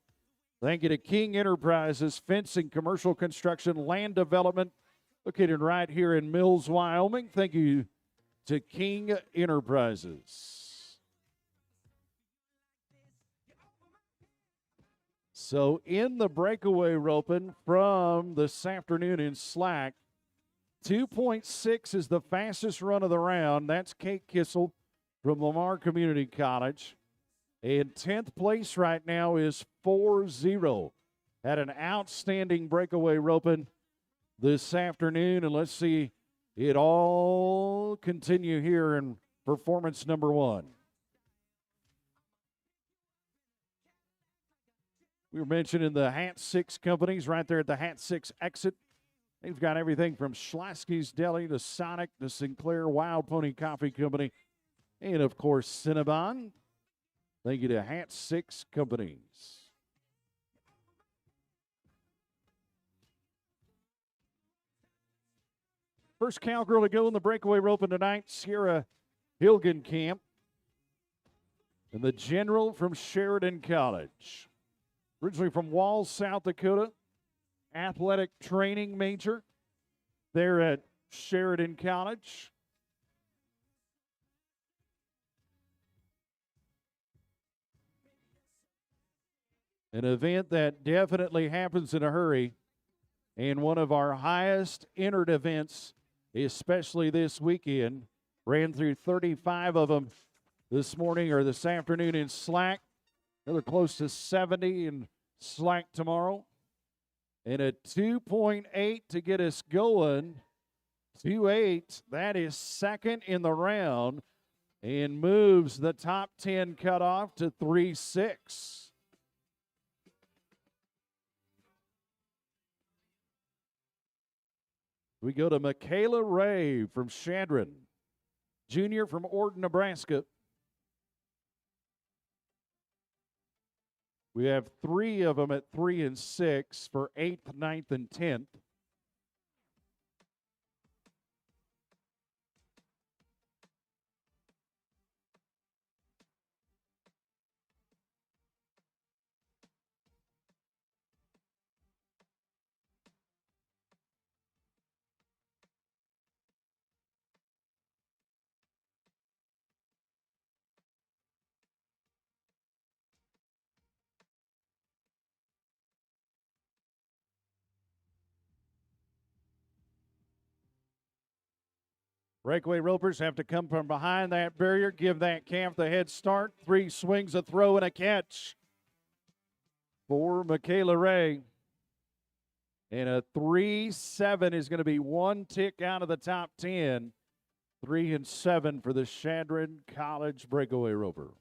Thank you to King Enterprises, fencing, commercial construction, land development, located right here in Mills, Wyoming. Thank you to King Enterprises. So in the Breakaway Ropin from this afternoon in Slack, 2.6 is the fastest run of the round. That's Kate Kissel from Lamar Community College. And 10th place right now is 4-0. Had an outstanding Breakaway Ropin this afternoon. And let's see it all continue here in performance number 1. We were mentioning the Hat 6 companies right there at the Hat 6 exit. They've got everything from Schlasky's Deli to Sonic to Sinclair Wild Pony Coffee Company. And, of course, Cinnabon. Thank you to Hat 6 companies. First cowgirl to go in the Breakaway Ropin tonight, Sierra Hilgenkamp. And the general from Sheridan College. Originally from Walls, South Dakota. Athletic training major there at Sheridan College. An event that definitely happens in a hurry, and one of our highest entered events, especially this weekend. Ran through 35 of them this morning or this afternoon in Slack. Another close to 70 in Slack tomorrow. And a 2.8 to get us going. 2.8. That is second in the round and moves the top 10 cutoff to 3.6. We go to Michaela Ray from Shadron, junior from Orton, Nebraska. We have 3 of them at 3 and 6 for 8th, 9th, and 10th. Breakaway ropers have to come from behind that barrier, give that calf the head start. 3 swings, a throw, and a catch for Michaela Ray. And a 3.7 is going to be 1 tick out of the top 10. 3 and 7 for the Shadron College Breakaway roper.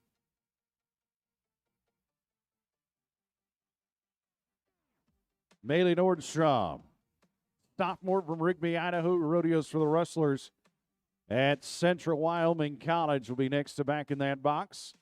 Maylee Nordstrom, sophomore from Rigby, Idaho, rodeos for the Rustlers at Central Wyoming College, will be next to back in that box.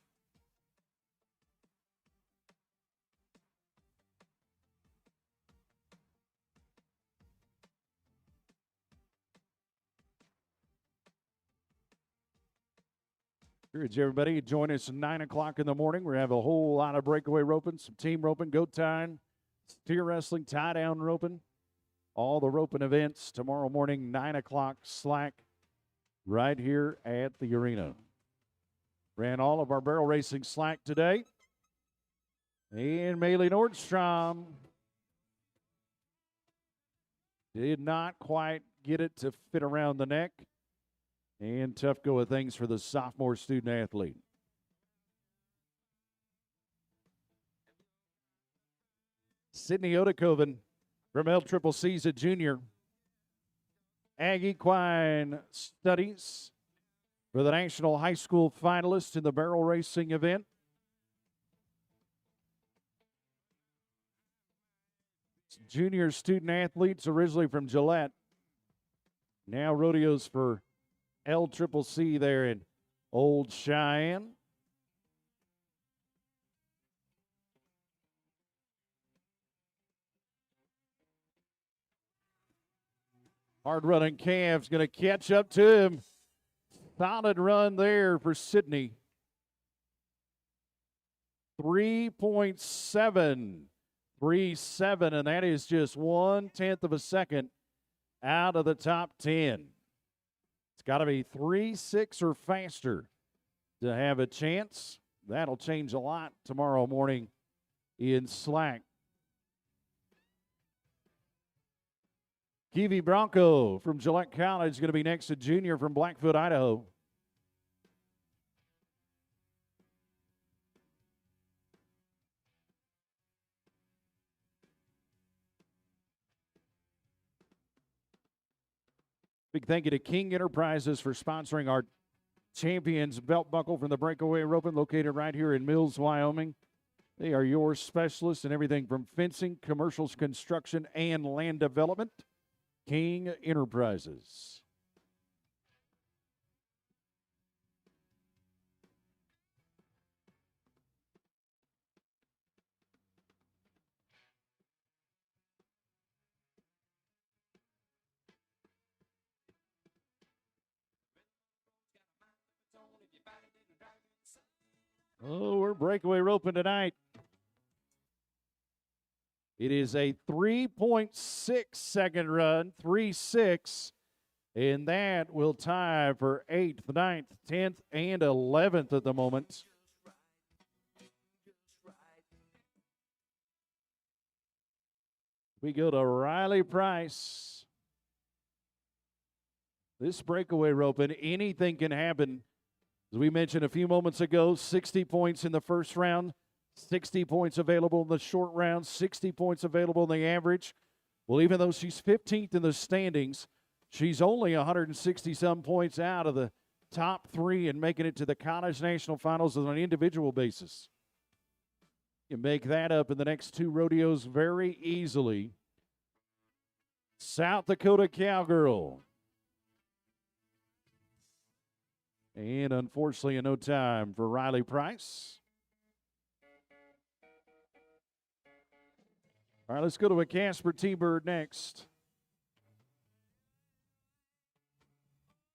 Encourage everybody to join us at 9 o'clock in the morning. We have a whole lot of breakaway roping, some team roping, goat tying, steer wrestling, tie down roping, all the roping events tomorrow morning, 9 o'clock slack, right here at the arena. Ran all of our barrel racing slack today. And Maylee Nordstrom did not quite get it to fit around the neck. And tough go of things for the sophomore student athlete. Sydney Odekoven from LCCC's a junior. Ag Equine Studies for the National High School finalist in the barrel racing event. Junior student athletes originally from Gillette. Now rodeos for LCCC there in Old Cheyenne. Hard running calf's going to catch up to him. Solid run there for Sydney. 3.7. 3.7, and that is just 1/10 of a second out of the top 10. It's got to be 3.6 or faster to have a chance. That'll change a lot tomorrow morning in slack. Kiwi Bronco from Gillette College is going to be next to junior from Blackfoot, Idaho. Big thank you to King Enterprises for sponsoring our Champions belt buckle from the Breakaway Roping, located right here in Mills, Wyoming. They are your specialists in everything from fencing, commercials, construction, and land development. King Enterprises. Oh, we're breakaway roping tonight. It is a 3.6 second run, 3.6, and that will tie for 8th, 9th, 10th, and 11th at the moment. We go to Riley Price. This breakaway roping, anything can happen. As we mentioned a few moments ago, 60 points in the first round, 60 points available in the short round, 60 points available in the average, Well, even though she's 15th in the standings, she's only 160-some points out of the top 3 and making it to the College National Finals on an individual basis. You make that up in the next 2 rodeos very easily. South Dakota Cowgirl. And unfortunately, no time for Riley Price. All right, let's go to a Casper T-Bird next.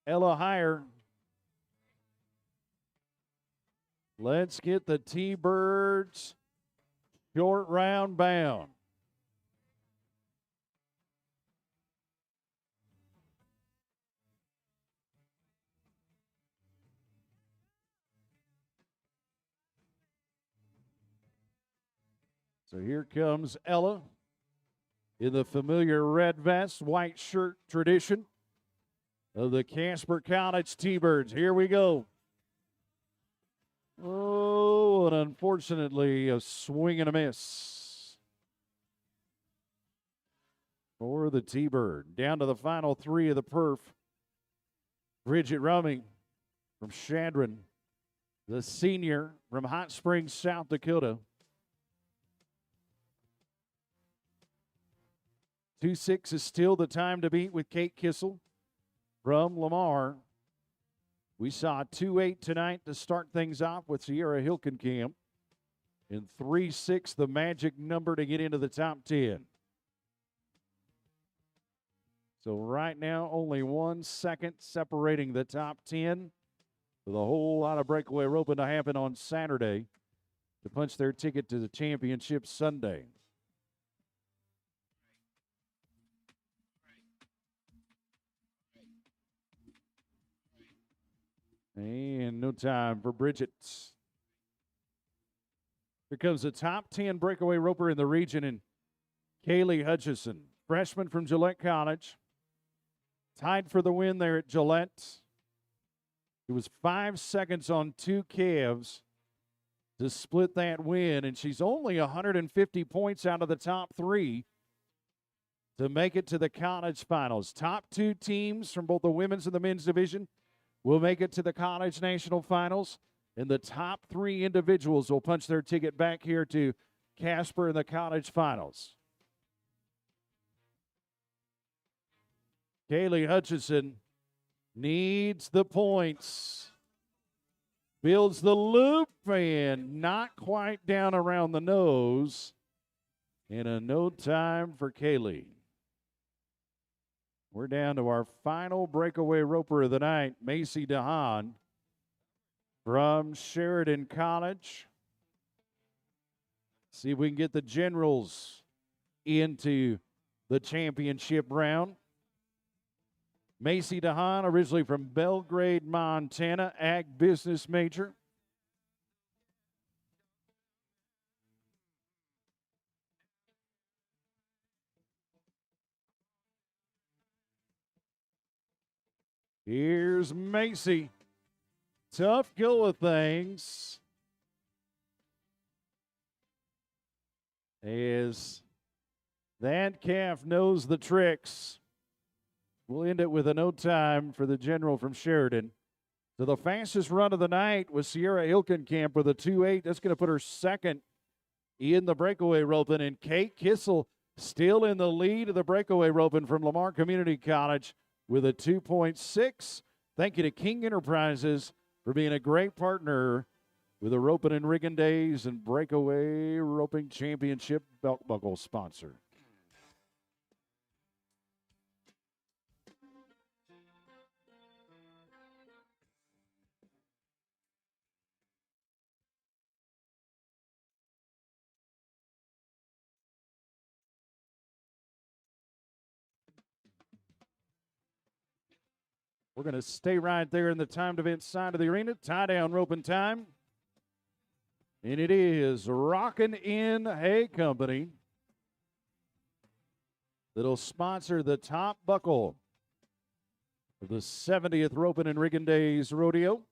Ella Heyer. Let's get the T-Birds short round bound. So here comes Ella in the familiar red vest, white shirt tradition of the Casper College T-Birds. Here we go. Oh, and unfortunately, a swing and a miss for the T-Bird. Down to the final 3 of the perf. Bridget Rumming from Shadron, the senior from Hot Springs, South Dakota. 2:06 is still the time to beat with Kate Kissel from Lamar. We saw 2:08 tonight to start things off with Sierra Hilkenkamp. And 3:06, the magic number to get into the top 10. So right now, only 1 second separating the top 10 with a whole lot of breakaway roping to happen on Saturday to punch their ticket to the championship Sunday. And no time for Bridget. Here comes the top 10 breakaway roper in the region, and Kaylee Hutchison, freshman from Gillette College. Tied for the win there at Gillette. It was 5 seconds on 2 calves to split that win, and she's only 150 points out of the top 3 to make it to the college finals. Top 2 teams from both the women's and the men's division will make it to the College National Finals, and the top 3 individuals will punch their ticket back here to Casper in the College Finals. Kaylee Hutchison needs the points. Builds the loop, and not quite down around the nose. And a no time for Kaylee. We're down to our final breakaway roper of the night, Macy DeHaan from Sheridan College. See if we can get the Generals into the championship round. Macy DeHaan, originally from Belgrade, Montana, ag business major. Here's Macy. Tough go of things. As that calf knows the tricks. We'll end it with a no time for the General from Sheridan. So the fastest run of the night was Sierra Hilkenkamp with a 2:08. That's going to put her second in the breakaway roping. And Kate Kissel still in the lead of the breakaway roping from Lamar Community College with a 2.6. Thank you to King Enterprises for being a great partner with the Ropin and Riggin Days and Breakaway Roping Championship belt buckle sponsor. We're going to stay right there in the timed event side of the arena. Tie down roping time. And it is Rockin' In Hay Company that'll sponsor the top buckle of the 70th Ropin and Riggin Days Rodeo.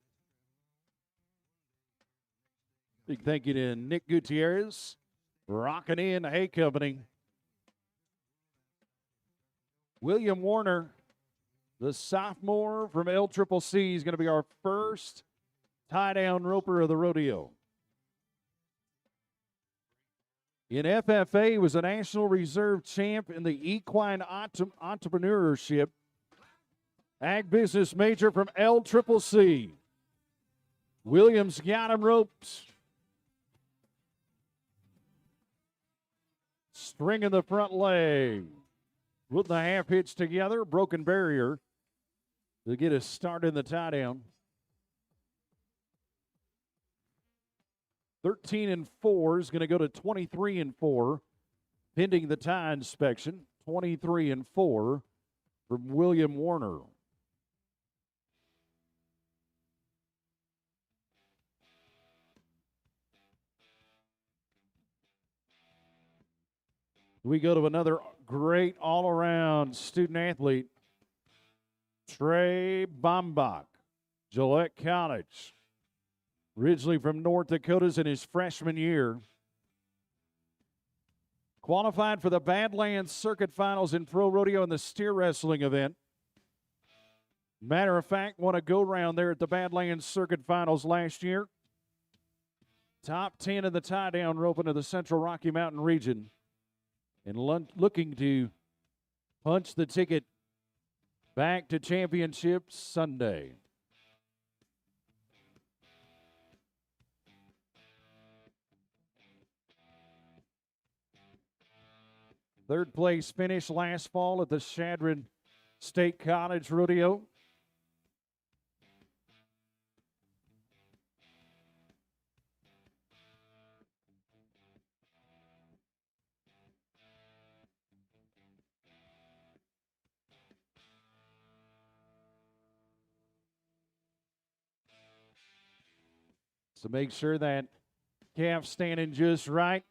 Big thank you to Nick Gutierrez, Rockin' In Hay Company. William Warner, the sophomore from LCCC, is going to be our first tie-down roper of the rodeo. In FFA, was a National Reserve champ in the equine entrepreneurship. Ag business major from LCCC. Williams got him ropes. Stringing the front leg. With the half hitch together, broken barrier to get a start in the tie down. 13-4 is going to go to 23-4, pending the tie inspection. 23-4 from William Warner. We go to another great all-around student athlete, Trey Bombach, Gillette College. Originally from North Dakota's in his freshman year. Qualified for the Badlands Circuit Finals in Pro Rodeo in the steer wrestling event. Matter of fact, won a go-round there at the Badlands Circuit Finals last year. Top 10 in the tie-down roping of the Central Rocky Mountain region. And looking to punch the ticket back to championship Sunday. Third place finish last fall at the Chadron State College Rodeo. So make sure that calf's standing just right.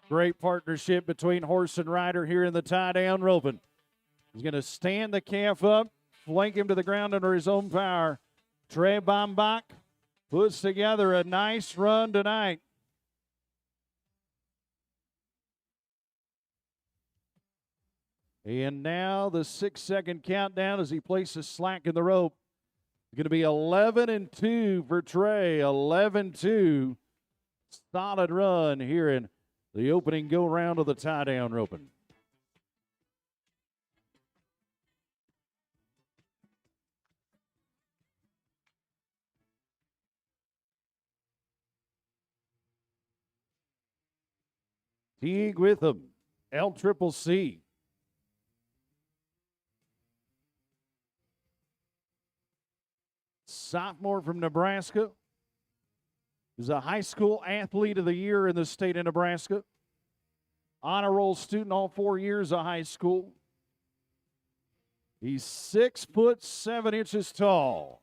Great partnership between horse and rider here in the tie-down roping. He's going to stand the calf up, flank him to the ground under his own power. Trey Bombach puts together a nice run tonight. And now the 6-second countdown as he places slack in the rope. It's going to be 11-2 for Trey. 11-2. Solid run here in the opening go-round of the tie-down roping. Teague with him. LCCC. Sophomore from Nebraska. He's a high school athlete of the year in the state of Nebraska. Honor roll student all 4 years of high school. He's 6'7" tall.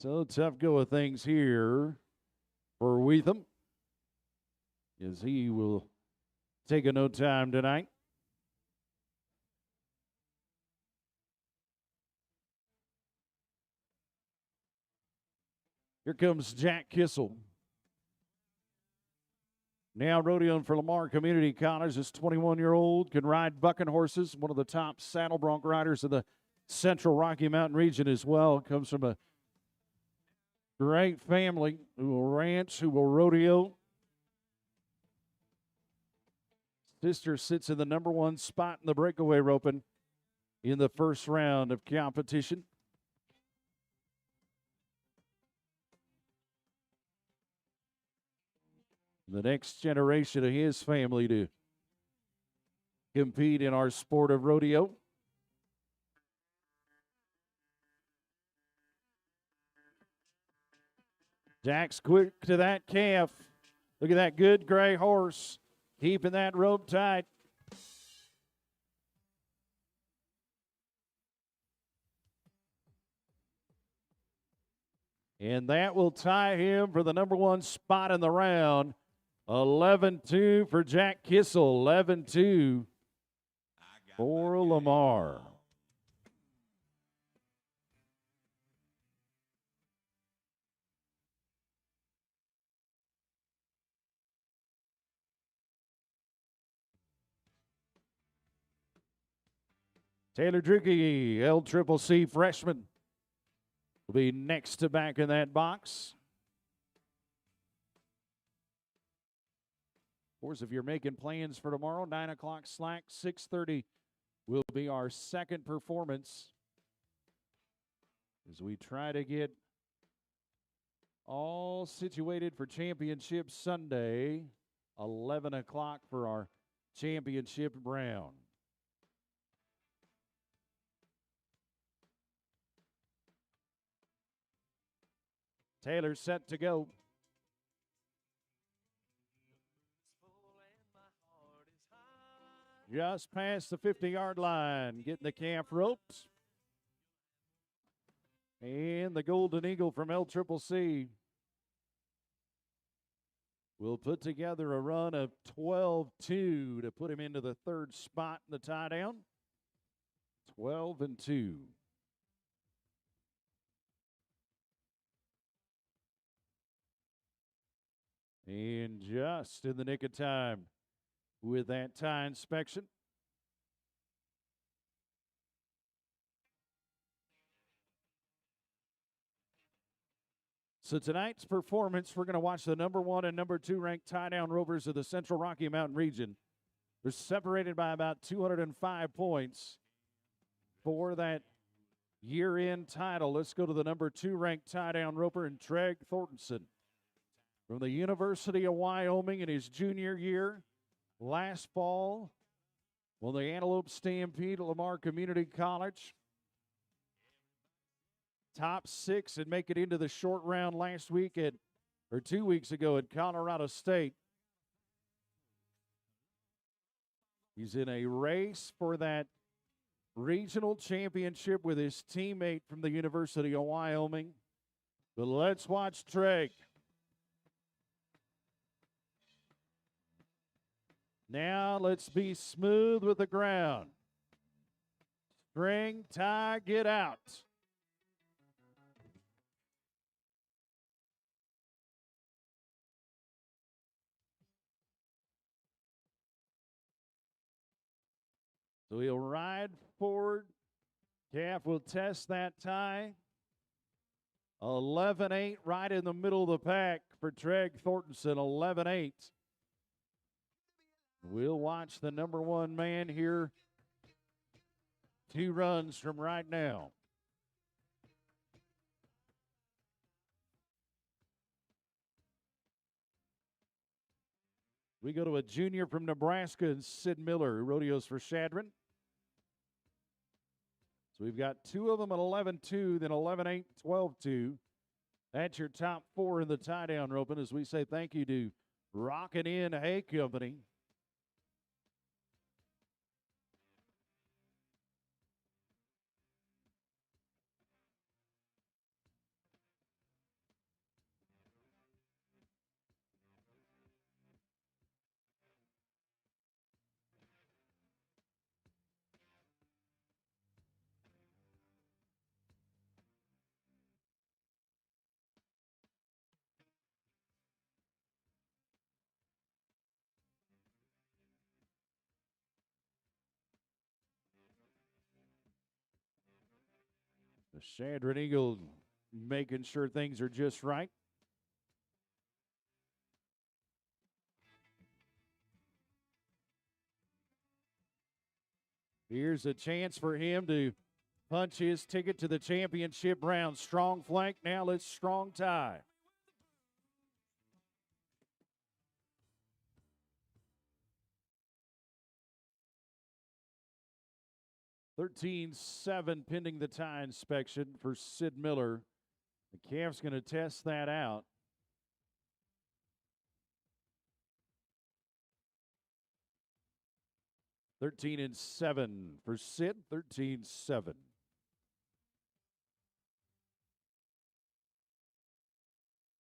So tough go of things here for Weetham, as he will take a no time tonight. Here comes Jack Kissel. Now rodeoing for Lamar Community College. This 21-year-old can ride bucking horses, one of the top saddle bronc riders of the Central Rocky Mountain region as well. Comes from a great family who will ranch, who will rodeo. Sister sits in the #1 spot in the breakaway roping in the first round of competition. The next generation of his family to compete in our sport of rodeo. Jack's quick to that calf. Look at that good gray horse, keeping that rope tight. And that will tie him for the #1 spot in the round. 11-2 for Jack Kissel. 11-2 for Lamar. Taylor Dricky, LCCC freshman, will be next to back in that box. Of course, if you're making plans for tomorrow, 9 o'clock slack, 6:30 will be our second performance as we try to get all situated for Championship Sunday, 11 o'clock for our championship round. Taylor set to go. Just past the 50-yard line, getting the calf ropes. And the Golden Eagle from LCCC will put together a run of 12-2 to put him into the third spot in the tie down. 12-2. And just in the nick of time with that tie inspection. So tonight's performance, we're going to watch the number 1 and number 2 ranked tie-down rovers of the Central Rocky Mountain region. They're separated by about 205 points for that year-end title. Let's go to the number 2 ranked tie-down roper in Treg Thornton from the University of Wyoming in his junior year. Last fall, won the Antelope Stampede at Lamar Community College. Top 6 and make it into the short round last week or 2 weeks ago at Colorado State. He's in a race for that regional championship with his teammate from the University of Wyoming. But let's watch Treg. Now let's be smooth with the ground. String, tie, get out. So he'll ride forward. Calf will test that tie. 11-8 right in the middle of the pack for Treg Thornton, 11-8. We'll watch the number 1 man here 2 runs from right now. We go to a junior from Nebraska, and Sid Miller, who rodeos for Shadron. So we've got 2 of them at 11-2, then 11-8, 12-2. That's your top 4 in the tie-down roping as we say thank you to Rockin' In Hay Company. The Shadron Eagle making sure things are just right. Here's a chance for him to punch his ticket to the championship round. Strong flank. Now let's strong tie. (13-7) pending the tie inspection for Sid Miller. The calf's going to test that out. (13-7) for Sid. 13-7.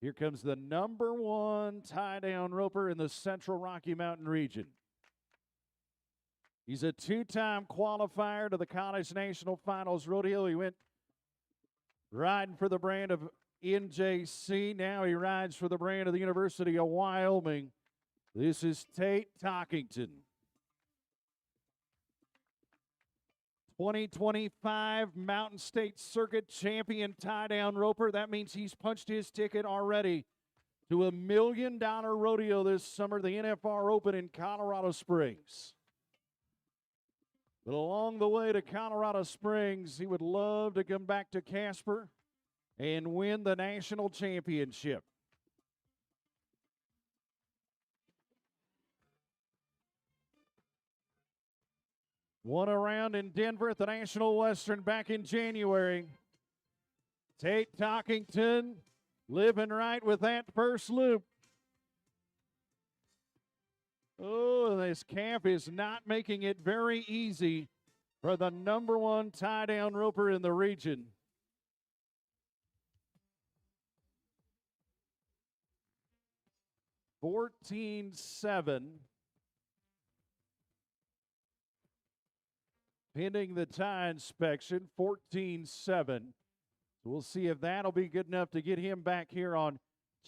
Here comes the number 1 tie-down roper in the Central Rocky Mountain region. He's a 2-time qualifier to the College National Finals Rodeo. He went riding for the brand of NJC. Now he rides for the brand of the University of Wyoming. This is Tate Talkington. 2025 Mountain State Circuit champion tie-down roper. That means he's punched his ticket already to $1 million rodeo this summer, the NFR Open in Colorado Springs. But along the way to Colorado Springs, he would love to come back to Casper and win the national championship. Won a round in Denver at the National Western back in January. Tate Talkington living right with that first loop. Oh, this camp is not making it very easy for the #1 tie-down roper in the region. $14.7. Pending the tie inspection, 14-7. So we'll see if that'll be good enough to get him back here on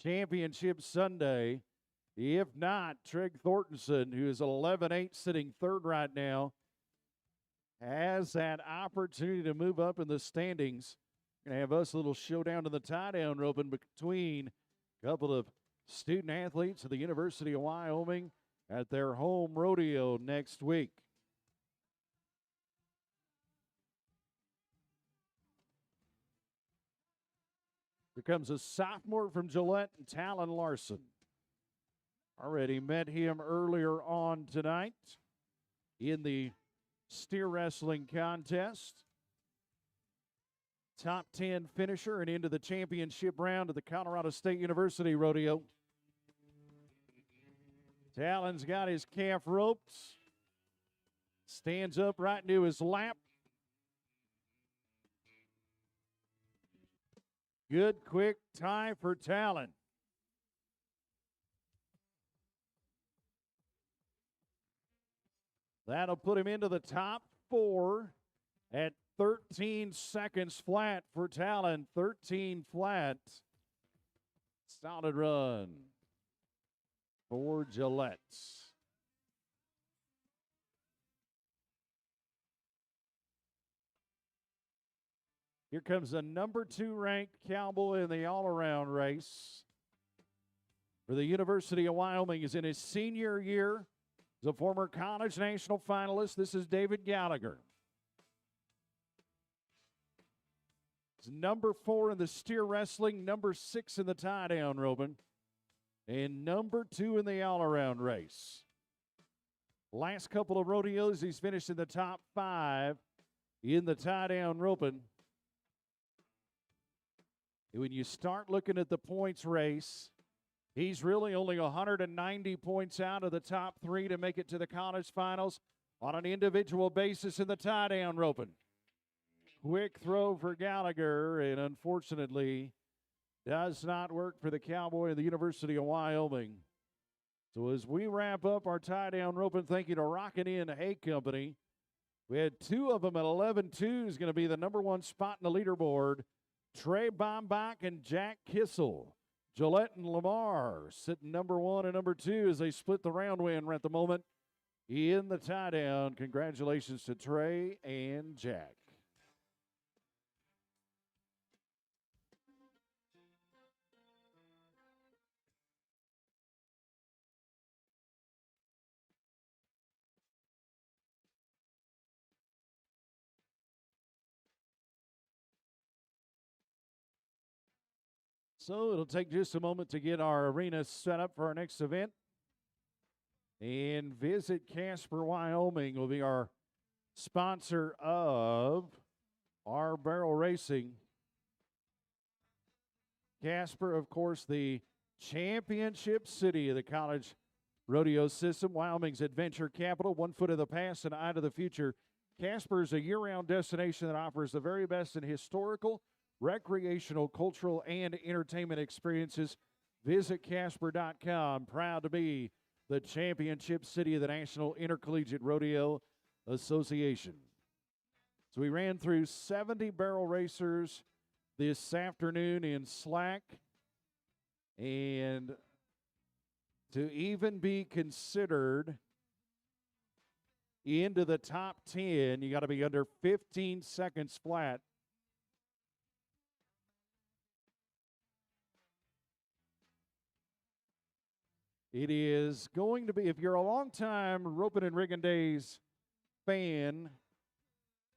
Championship Sunday. If not, Treg Thorntonson, who is 11-8 sitting third right now, has that opportunity to move up in the standings. We're going to have us a little showdown in the tie-down roping between a couple of student athletes at the University of Wyoming at their home rodeo next week. Here comes a sophomore from Gillette, and Talon Larson. Already met him earlier on tonight in the steer wrestling contest. Top 10 finisher and into the championship round of the Colorado State University Rodeo. Talon's got his calf ropes. Stands up right into his lap. Good quick tie for Talon. That'll put him into the top 4 at 13 seconds flat for Talon. 13 flat. Solid run for Gillette. Here comes the #2 ranked Cowboy in the all-around race for the University of Wyoming. Is in his senior year. He's a former college national finalist. This is David Gallagher. He's #4 in the steer wrestling, #6 in the tie-down roping, and #2 in the all-around race. Last couple of rodeos, he's finished in the top 5 in the tie-down roping. When you start looking at the points race, he's really only 190 points out of the top 3 to make it to the college finals on an individual basis in the tie-down roping. Quick throw for Gallagher, and unfortunately does not work for the Cowboy of the University of Wyoming. So as we wrap up our tie-down roping, thank you to Rockin' In Hay Company. We had 2 of them at 11-2 is going to be the #1 spot in the leaderboard. Trey Bareback and Jack Kissel. Gillette and Lamar sitting #1 and #2 as they split the round win at the moment in the tie-down. Congratulations to Trey and Jack. So it'll take just a moment to get our arena set up for our next event. And Visit Casper, Wyoming will be our sponsor of our barrel racing. Casper, of course, the championship city of the college rodeo system. Wyoming's adventure capital, 1 foot in the past and eye to the future. Casper is a year-round destination that offers the very best in historical, recreational, cultural, and entertainment experiences. Visit Casper.com. Proud to be the championship city of the National Intercollegiate Rodeo Association. So we ran through 70 barrel racers this afternoon in slack. And to even be considered into the top 10, you got to be under 15 seconds flat. It is going to be, if you're a long-time Ropin and Riggin Days fan,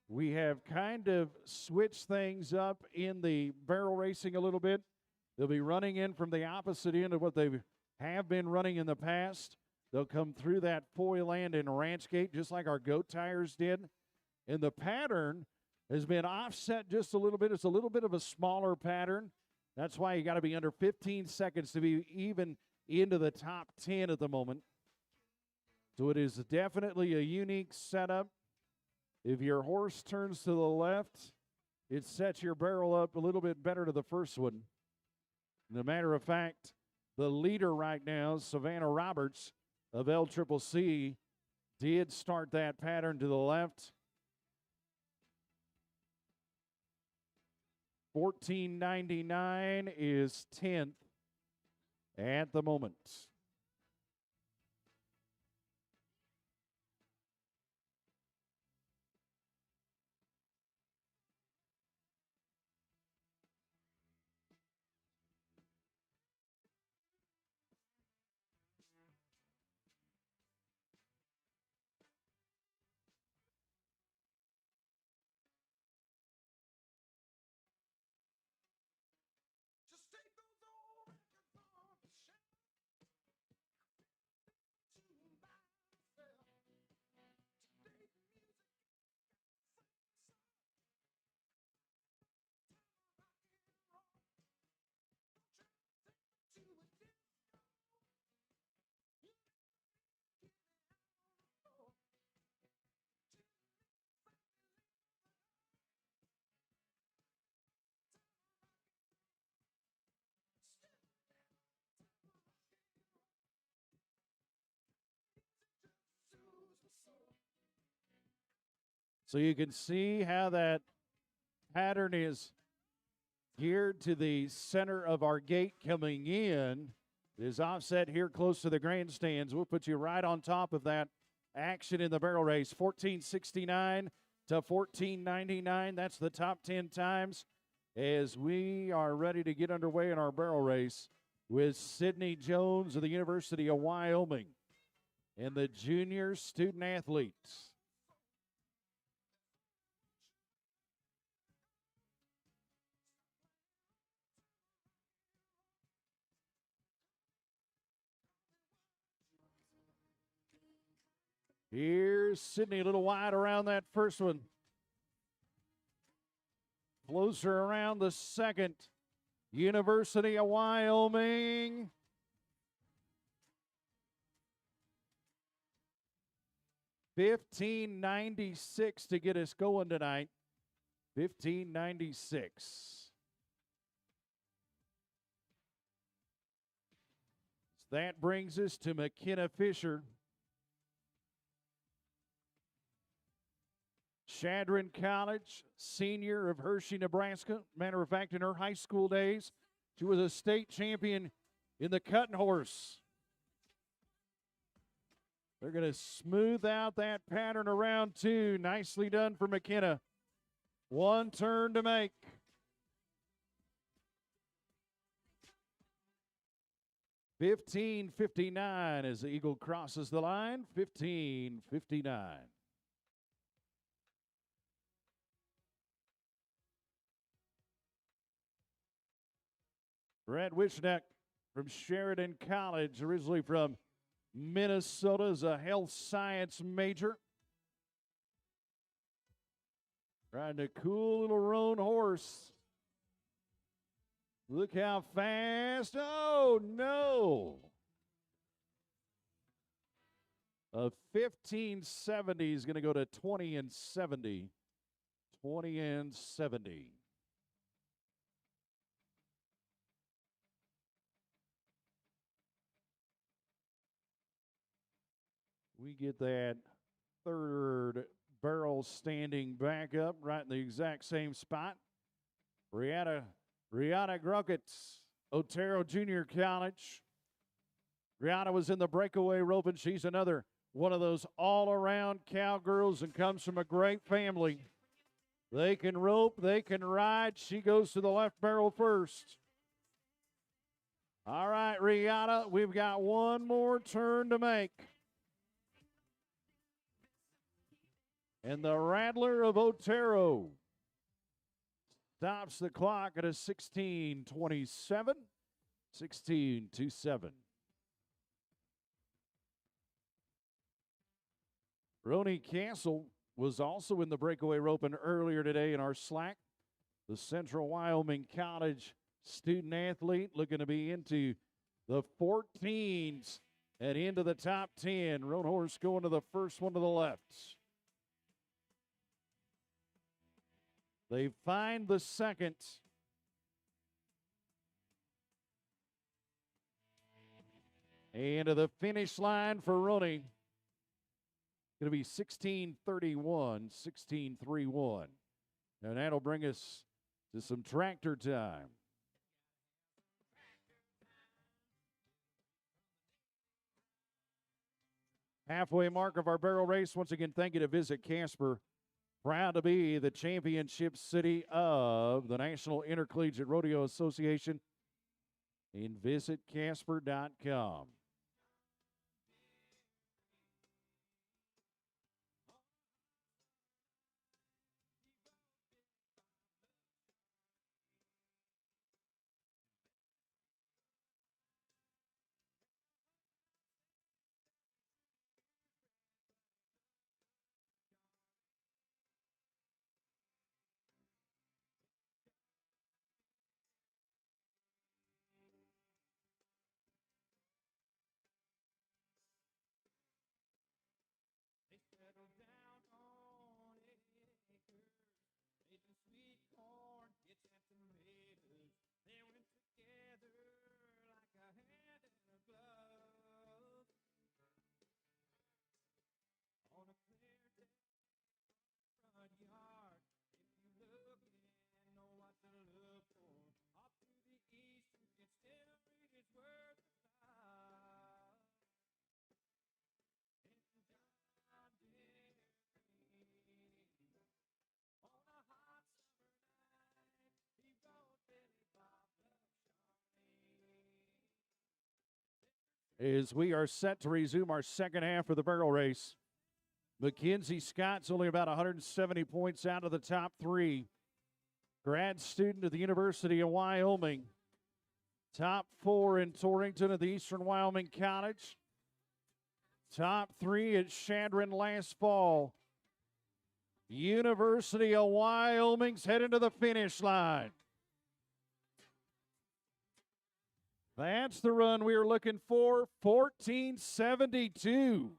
we have kind of switched things up in the barrel racing a little bit. They'll be running in from the opposite end of what they have been running in the past. They'll come through that foil end and ranch gate just like our goat tires did. And the pattern has been offset just a little bit. It's a little bit of a smaller pattern. That's why you got to be under 15 seconds to be even into the top 10 at the moment. So it is definitely a unique setup. If your horse turns to the left, it sets your barrel up a little bit better to the first one. As a matter of fact, the leader right now, Savannah Roberts of LCCC, did start that pattern to the left. 14.99 is 10th at the moment. Just take those old records off the shelf. To myself. Today the music to a disco. So you can see how that pattern is geared to the center of our gate coming in. It is offset here close to the grandstands. We'll put you right on top of that action in the barrel race. 14.69 to 14.99. That's the top 10 times as we are ready to get underway in our barrel race with Sydney Jones of the University of Wyoming and the junior student athletes. Here's Sydney, a little wide around that first one. Closer around the second. University of Wyoming. $15.96 to get us going tonight. $15.96. That brings us to McKenna Fisher. Shadron College, senior of Hershey, Nebraska. Matter of fact, in her high school days, she was a state champion in the cutting horse. They're going to smooth out that pattern around two. Nicely done for McKenna. One turn to make. $15.59 as the Eagle crosses the line. $15.59. Brad Wishneck from Sheridan College, originally from Minnesota, is a health science major. Riding a cool little roan horse. Look how fast. Oh, no. A 15.70 is going to go to 20 and 70. 20 and 70. We get that third barrel standing back up right in the exact same spot. Rihanna Gruckett, Otero Junior College. Rihanna was in the Breakaway Ropin. She's another one of those all-around cowgirls and comes from a great family. They can rope, they can ride. She goes to the left barrel first. All right, Rihanna, we've got one more turn to make. And the Rattler of Otero stops the clock at a 16:27, 16:27. Ronnie Castle was also in the breakaway roping earlier today in our slack. The Central Wyoming College student athlete looking to be into the 14s and into the top 10. Roan Horse going to the first one to the left. They find the second. And to the finish line for Ronnie. Going to be 16:31, 16:31. And that'll bring us to some tractor time. Halfway mark of our barrel race. Once again, thank you to Visit Casper. Proud to be the championship city of the National Intercollegiate Rodeo Association. In visitcasper.com. They settled down on an acre, made some sweet corn, get some tomatoes. They went together like a hand and a glove. On a clear day, front yard, if you look and know what to look for, off to the east, it's Henry's worth of love. John Deere on a hot summer night, he rode Billy Bob Shawnee. As we are set to resume our second half of the barrel race. Mackenzie Scott's only about 170 points out of the top three. Grad student at the University of Wyoming. Top four in Torrington at the Eastern Wyoming College. Top three at Shadron last fall. University of Wyoming's heading to the finish line. That's the run we were looking for, 14:72.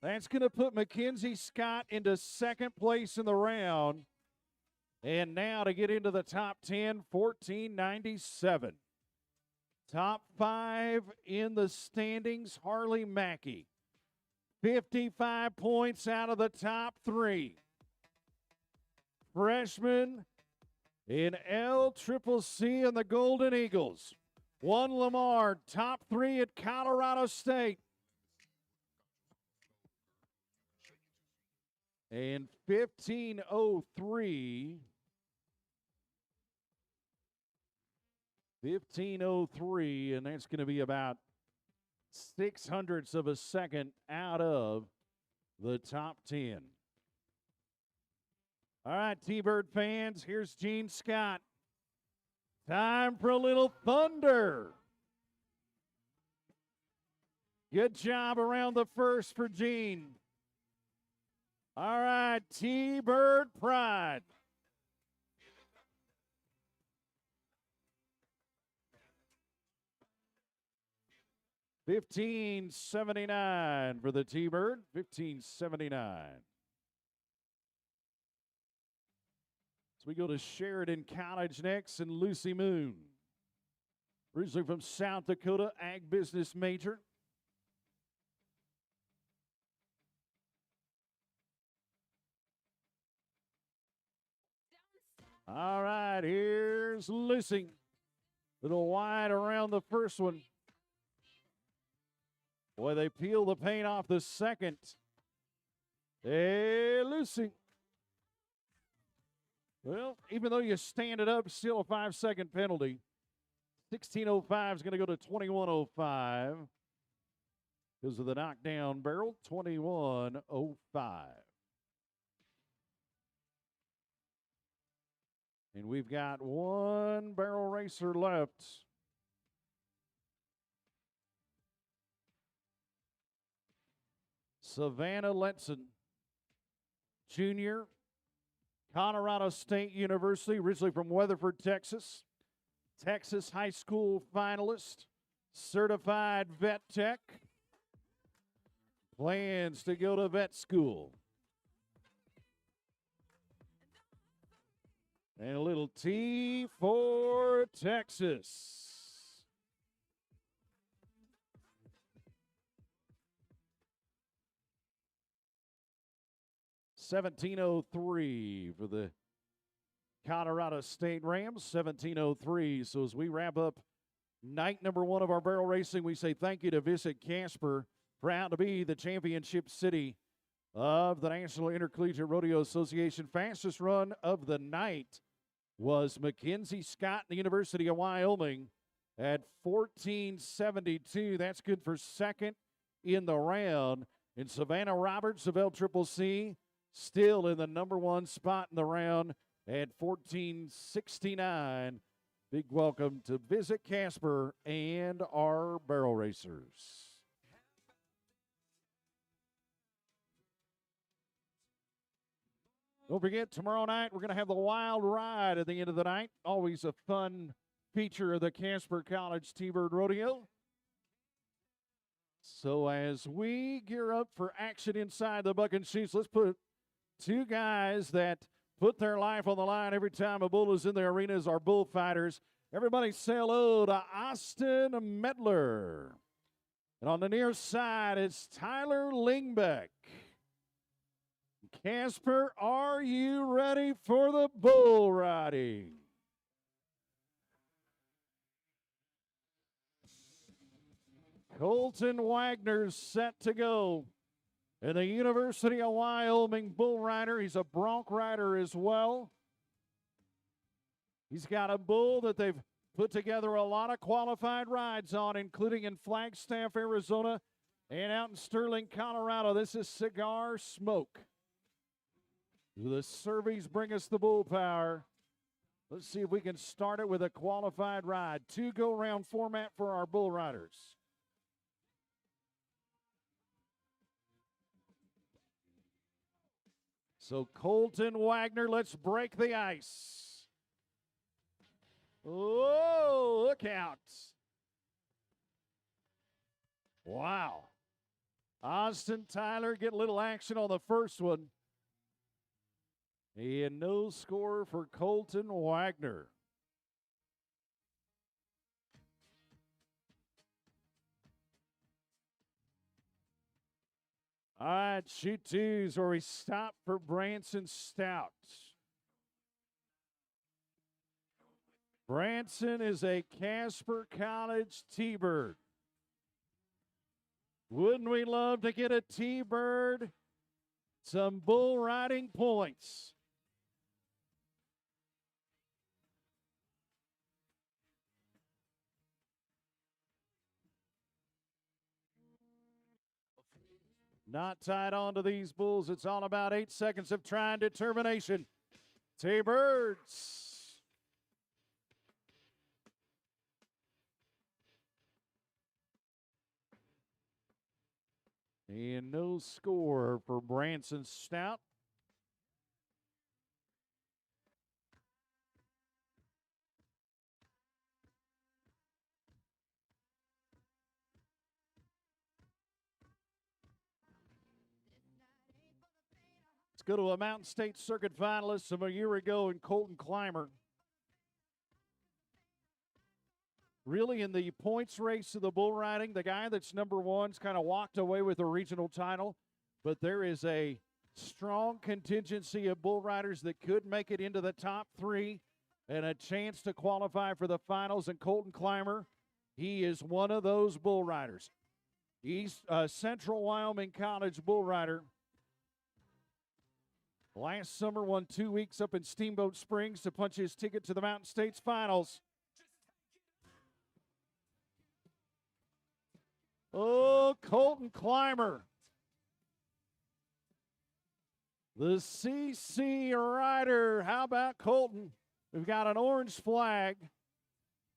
That's going to put Mackenzie Scott into second place in the round. And now to get into the top 10, 14:97. Top five in the standings, Harley Mackey. 55 points out of the top three. Freshman in LCCC and the Golden Eagles. One Lamar, top three at Colorado State. And 15:03. 15:03, and that's going to be about 0.06 of a second out of the top 10. All right, T-Bird fans, here's Gene Scott. Time for a little thunder. Good job around the first for Gene. All right, T-Bird Pride. $15.79 for the T-Bird, $15.79. So we go to Sheridan College next and Lucy Moon. Originally from South Dakota, ag business major. All right, here's Lucy. Little wide around the first one. Boy, they peel the paint off the second. Hey, Lucy. Well, even though you stand it up, still a 5-second penalty. 16:05 is going to go to 21:05 because of the knockdown barrel. 21:05. And we've got one barrel racer left. Savannah Letson, junior, Colorado State University, originally from Weatherford, Texas. Texas high school finalist, certified vet tech. Plans to go to vet school. And a little T for Texas. $17.03 for the Colorado State Rams, 17:03. So as we wrap up night number one of our barrel racing, we say thank you to Visit Casper, proud to be the championship city of the National Intercollegiate Rodeo Association. Fastest run of the night was Mackenzie Scott, the University of Wyoming, at 14:72. That's good for second in the round. And Savannah Roberts of LCCC still in the number one spot in the round at 14:69. Big welcome to Visit Casper and our barrel racers. Don't forget, tomorrow night we're going to have the Wild Ride at the end of the night. Always a fun feature of the Casper College T-Bird Rodeo. So as we gear up for action inside the buck and sheets, let's put two guys that put their life on the line every time a bull is in the arena as our bullfighters. Everybody say hello to Austin Medler. And on the near side, it's Tyler Lingbeck. Casper, are you ready for the bull riding? Colton Wagner's set to go. And the University of Wyoming bull rider, he's a bronc rider as well. He's got a bull that they've put together a lot of qualified rides on, including in Flagstaff, Arizona, and out in Sterling, Colorado. This is Cigar Smoke. The Surveys bring us the bull power. Let's see if we can start it with a qualified ride. 2 go-round format for our bull riders. So Colton Wagner, let's break the ice. Oh, look out. Wow. Austin Tyler get a little action on the first one. And no score for Colton Wagner. All right, shoot twos where we stop for Branson Stout. Branson is a Casper College T-Bird. Wouldn't we love to get a T-Bird? Some bull riding points. Not tied on to these bulls. It's all about 8 seconds of trying determination. T-Birds. And no score for Branson Stout. Let's go to a Mountain State Circuit finalist from a year ago in Colton Clymer. Really, in the points race of the bull riding, the guy that's number one's kind of walked away with a regional title, but there is a strong contingency of bull riders that could make it into the top 3 and a chance to qualify for the finals. And Colton Clymer, he is one of those bull riders. Central Wyoming College bull rider. Last summer won 2 weeks up in Steamboat Springs to punch his ticket to the Mountain States Finals. Oh, Colton Clymer. The CC rider. How about Colton? We've got an orange flag.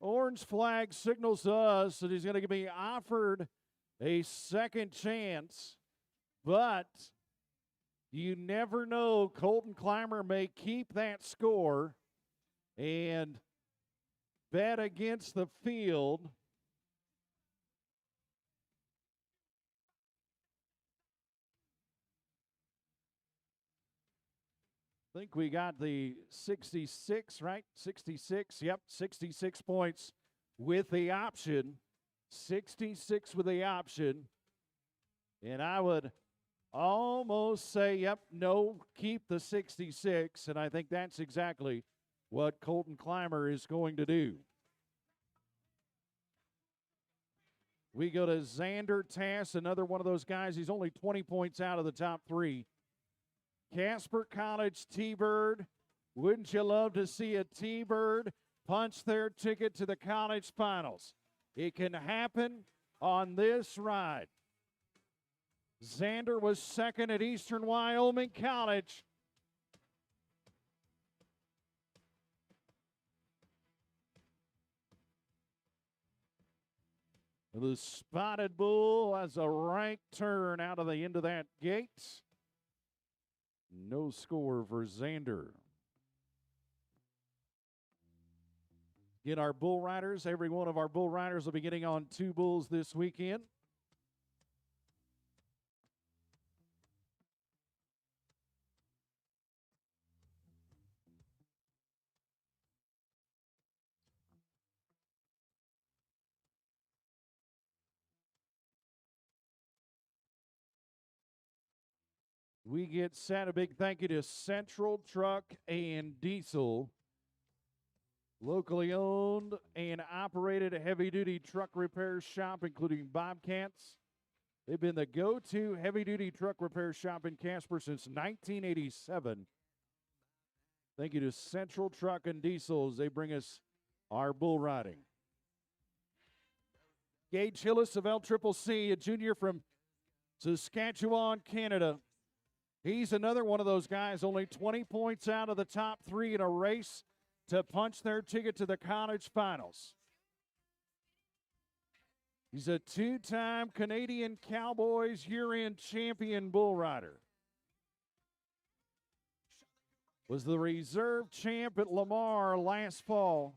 Orange flag signals to us that he's going to be offered a second chance, but you never know. Colton Clymer may keep that score and bet against the field. I think we got the 66, right? 66, yep, 66 points with the option. 66 with the option. And I would almost say, yep, no, keep the 66. And I think that's exactly what Colton Clymer is going to do. We go to Xander Tass, another one of those guys. He's only 20 points out of the top three. Casper College T-Bird. Wouldn't you love to see a T-Bird punch their ticket to the college finals? It can happen on this ride. Xander was second at Eastern Wyoming College. The Spotted Bull has a right turn out of the end of that gate. No score for Xander. Get our bull riders. Every one of our bull riders will be getting on 2 bulls this weekend. We get set. A big thank you to Central Truck and Diesel. Locally owned and operated heavy-duty truck repair shop, including Bobcats. They've been the go-to heavy-duty truck repair shop in Casper since 1987. Thank you to Central Truck and Diesel as they bring us our bull riding. Gage Hillis of LCCC, a junior from Saskatchewan, Canada. He's another one of those guys, only 20 points out of the top 3 in a race to punch their ticket to the college finals. He's a 2-time Canadian Cowboys year-end champion bull rider. Was the reserve champ at Lamar last fall.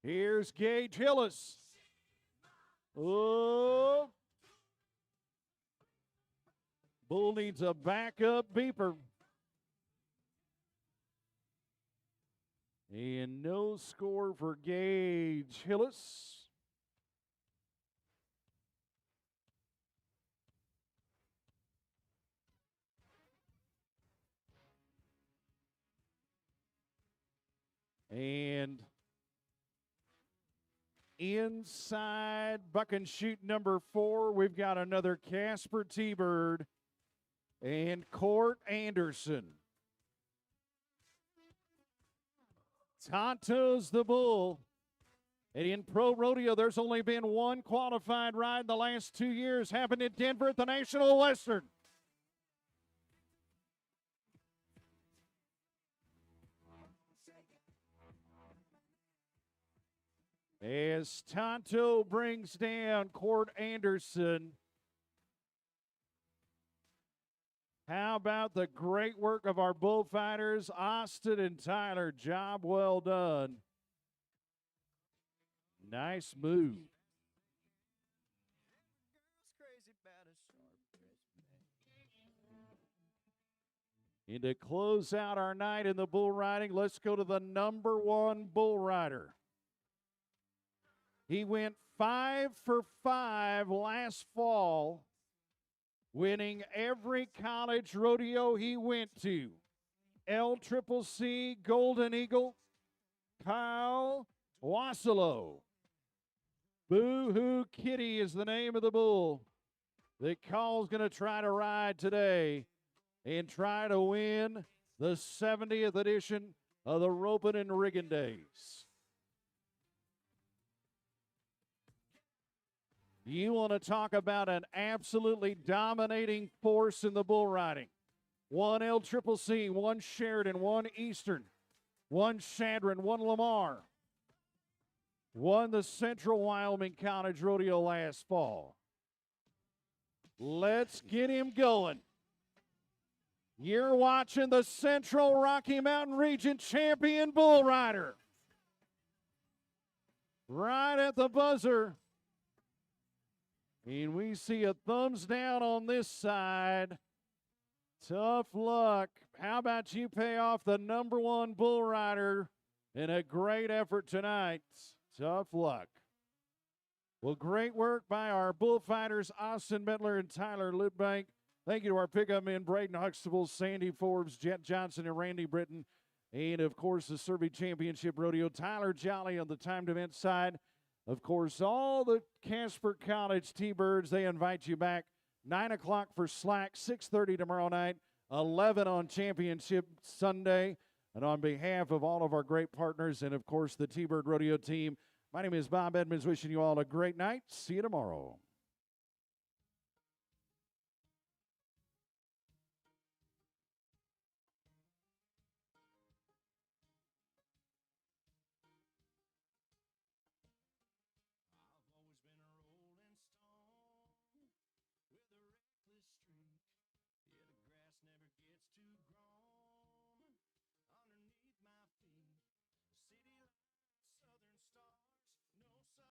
Here's Gage Hillis. Oh. Bull needs a backup beeper. And no score for Gage Hillis. And inside buck and shoot number 4, we've got another Casper T-Bird and Court Anderson. Tonto's the bull. And in pro rodeo, there's only been one qualified ride in the last 2 years. Happened in Denver at the National Western. As Tonto brings down Court Anderson. How about the great work of our bullfighters, Austin and Tyler? Job well done. Nice move. And to close out our night in the bull riding, let's go to the number 1 bull rider. He went 5 for 5 last fall, winning every college rodeo he went to. LCCC Golden Eagle, Kyle Wassilo. Boo Hoo Kitty is the name of the bull that Kyle's going to try to ride today and try to win the 70th edition of the Ropin and Riggin Days. You want to talk about an absolutely dominating force in the bull riding. One LCCC, one Sheridan, one Eastern, one Shadron, one Lamar. Won the Central Wyoming College Rodeo last fall. Let's get him going. You're watching the Central Rocky Mountain Region champion bull rider. Right at the buzzer. And we see a thumbs down on this side. Tough luck. How about you pay off the #1 bull rider in a great effort tonight? Tough luck. Well, great work by our bullfighters, Austin Mettler and Tyler Lidbank. Thank you to our pickup men, Braden Huxtable, Sandy Forbes, Jet Johnson, and Randy Britton. And, of course, the Survey Championship Rodeo, Tyler Jolly on the timed event side. Of course, all the Casper College T-Birds, they invite you back. 9 o'clock for Slack, 6:30 tomorrow night, 11 on Championship Sunday. And on behalf of all of our great partners and, of course, the T-Bird Rodeo team, my name is Bob Edmonds, wishing you all a great night. See you tomorrow.